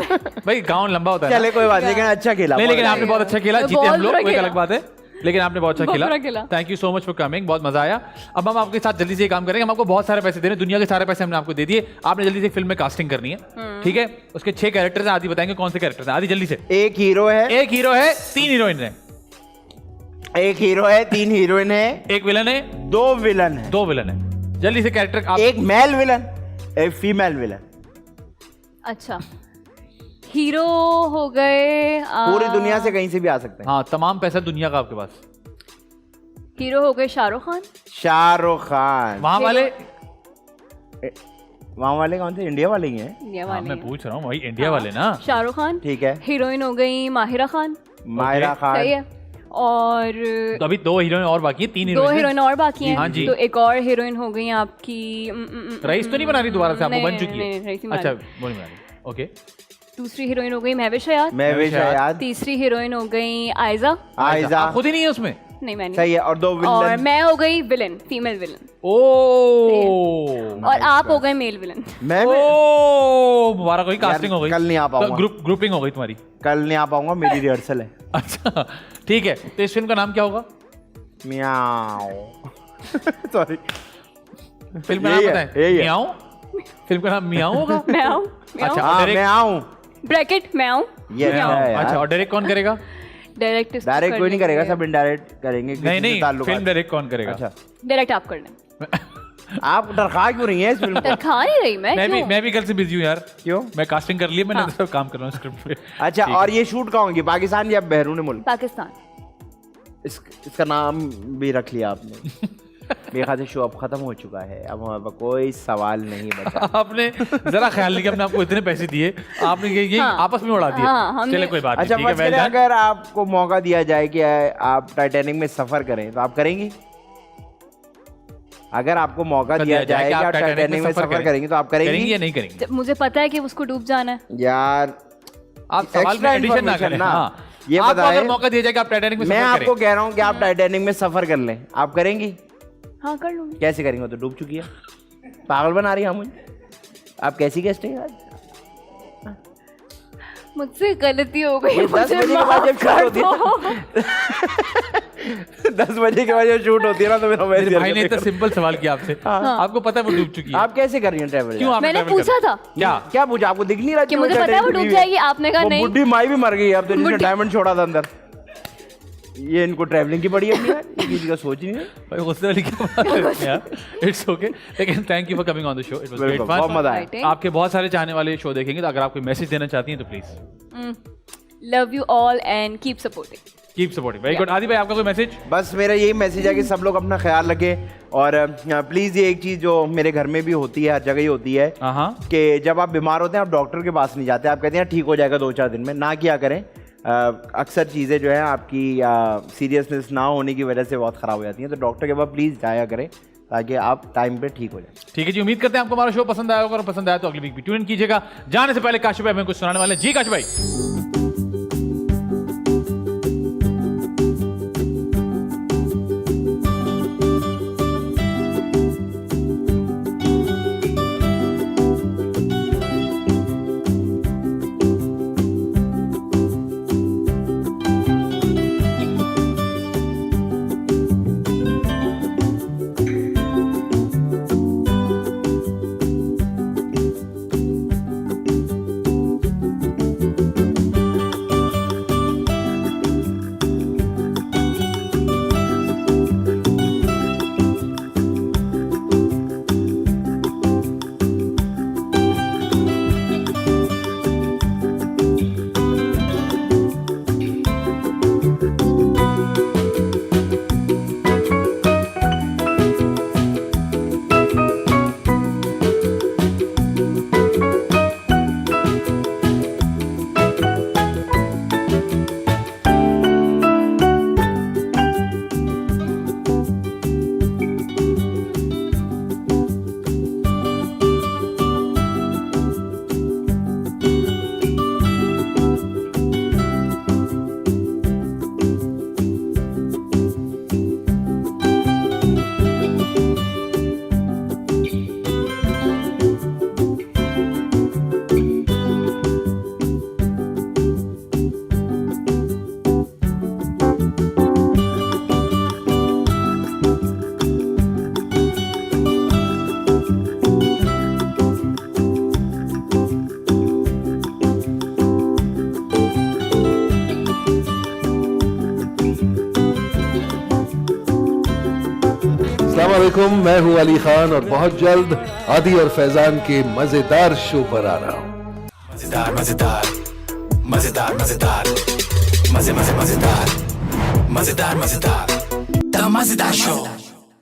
भाई गाँव लंबा होता है चले ना? कोई बात नहीं, लेकिन अच्छा खेला। नहीं लेकिन आपने बहुत अच्छा खेला जीते बहुत हम लोग बुरा वो एक खेला। अलग बात है लेकिन आपने बहुत अच्छा बहुत बुरा खेला। खेला। Thank you so much for coming बहुत मजा आया। अब हम आपके साथ जल्दी से ये काम करेंगे हम आपको बहुत सारे पैसे दे रहे हैं दुनिया के सारे पैसे हमने आपको दे दिए आपने जल्दी से फिल्म में कास्टिंग करनी है ठीक है उसके 6 कैरेक्टर्स हैं आदि बताएंगे कौन से कैरेक्टर्स हैं आदि जल्दी से। एक हीरो है, एक हीरो है 3 हीरोइन है एक हीरो है, 3 हीरोइन है, एक विलन है 2 विलन है, 2 विलन है जल्दी से कैरेक्टर आप एक मेल विलन, एक फीमेल विलन। अच्छा हीरो हो गए पूरी दुनिया से कहीं से भी आ सकते हैं। हाँ तमाम पैसा दुनिया का आपके पास। हीरो हो गए शाहरुख खान, शाहरुख खान। वहां वाले वहाँ वाले कौन थे? इंडिया वाले ही हैं। इंडिया हाँ, वाले मैं हैं। पूछ रहा हूँ वही इंडिया वाले ना। शाहरुख खान, ठीक है। हीरोइन हो गई माहिरा खान, मायरा खान। सही है। और तो अभी 2 हीरोइन और बाकी है 3 दो हीरोइन और बाकी हैं। हाँ जी। तो एक और हीरोइन हो गई आपकी रईस तो नहीं बना रही दोबारा से आपको नहीं, बन चुकी नहीं, है रईस नहीं अच्छा बना वो नहीं बना रही ओके। दूसरी हीरोइन हो गई महविश हयात, मैं भी शायद। तीसरी हीरोइन हो गई आयजा, आयजा। आप खुद ही नहीं है उसमें। नहीं मैंने, सही है। और 2 और विलन। मैं हो गई विलन, फीमेल विलन, ओ और आप हो गए मेल विलन। मैं भी ओ मुबारक हुई कास्टिंग हो गई। कल नहीं आ पाऊंगा। ग्रुपिंग हो गई तुम्हारी। कल नहीं आ पाऊंगा, मेरी रिहर्सल है। अच्छा ठीक है तो इस फिल्म का नाम क्या होगा? म्याओ। सॉरी। फिल्म का नाम यही है, पता है? यही है। मियाओ। फिल्म का नाम मियाओ होगा। मैं आऊँ, अच्छा हाँ डायरेक्ट मैं आऊँ। ब्रैकेट मैं आऊँ। ये मियाओ। है यार। अच्छा और डायरेक्ट कौन करेगा? डायरेक्ट डायरेक्ट कोई नहीं करेगा, सब इनडायरेक्ट करेंगे। किसी नहीं से नहीं ताल्लुकात। फिल्म डायरेक्ट कौन करेगा? अच्छा डायरेक्ट आप कर लें। आप डरखा क्यों रही हैं इस फिल्म को? खा नहीं रही मैं, क्यों? मैं भी कल से बिजी हूँ यार। क्यों? मैं कास्टिंग कर ली मैंने हाँ। सब काम कर रहा हूँ स्क्रिप्ट पे। अच्छा और ये शूट कहाँ होगी, पाकिस्तान या बैरून मुल्क? पाकिस्तान। इसका नाम भी रख लिया आपने। मेरे ख्याल से शो अब खत्म हो चुका है, अब हमारे पास कोई सवाल नहीं बचा। आपने जरा ख्याल नहीं कि हमने आपको इतने पैसे दिए आपने ये हाँ। आपस में उड़ा दिए। हाँ, हमने- चले कोई बात अच्छा नहीं ठीक है फर्स्ट well done। अगर आपको मौका दिया जाए कि आप टाइटैनिक में सफर करें तो आप करेंगी? अगर आपको मौका दिया जाए कि आप टाइटैनिक में सफर करेंगे तो आप करेंगी या नहीं करेंगी? जब मुझे पता है कि उसको डूब जाना है। यार आप सवाल में Extra एडिशन ना information करें। ना। हाँ। ये आपको बताएं। अगर मौका दिया जाए कि आप टाइटैनिक में मैं सफर आपको करें कह रहा हूँ कि आप टाइटैनिक में सफर कर लें, आप करेंगी? हाँ कर लूंगी। कैसे करेंगे? वो तो डूब चुकी है। पागल बना रही है मुझे। आप कैसी गेस्ट हैं आज? मुझसे गलती हो गई, ये 10 मुझे बजे के बाद जब माफ शूट कर होती है दो। 10 बजे के बाद जब शूट होती है ना तो मेरा मेरे वैसे भाई ने इतना सिंपल सवाल किया आपसे आपको पता है वो डूब चुकी है। आप कैसे कर रही हैं ट्रैवल? क्यों आपने मैंने travel पूछा करना? था क्या क्या पूछा? आपको दिख नहीं रहा कि मुझे पता है वो डूब जाएगी, आपने कहा वो नहीं। बुढ़ी माई भी मर गई अब तो, जिसने बुढ़ी- डायमंड छोड़ा था अंदर। ये इनको ट्रैवलिंग की बड़ी है यार, ये किसी का सोच नहीं है। भाई गुस्से वाली क्या बात है यार इट्स ओके लेकिन thank you for coming on the show it was great बहुत फन। मजा आया। Exciting. आपके बहुत सारे चाहने वाले शो देखेंगे तो अगर आप कोई मैसेज देना चाहती हैं तो please. Love you all and keep supporting. Keep supporting, very good. आदि भाई आपका कोई मैसेज? बस मेरा यही मैसेज है कि सब लोग अपना ख्याल रखें और प्लीज़ ये एक चीज़ जो मेरे घर में भी होती है, हर जगह ही होती है कि जब आप बीमार होते हैं आप डॉक्टर के पास नहीं जाते, आप कहते हैं ठीक हो जाएगा 2-4 दिन में, ना किया करें। अक्सर चीज़ें जो है आपकी सीरियसनेस ना होने की वजह से बहुत ख़राब हो जाती हैं, तो डॉक्टर के पास प्लीज़ जाया करें ताकि आप टाइम पे ठीक हो जाए। ठीक है जी, उम्मीद करते हैं आपको हमारा शो पसंद आया होगा, और पसंद आया तो अगली वीक भी ट्यून इन कीजिएगा। जाने से पहले काशिफ भाई हमें कुछ सुनाने वाले हैं। जी काशिफ भाई। अस्सलामुअलैकुम, मैं हूं अली खान और बहुत जल्द आदि और फैजान के मजेदार शो पर आ रहा हूं। मजेदार मजेदार मजेदार मजेदार मजे मजे मजेदार मजेदार मजेदार द मजेदार शो।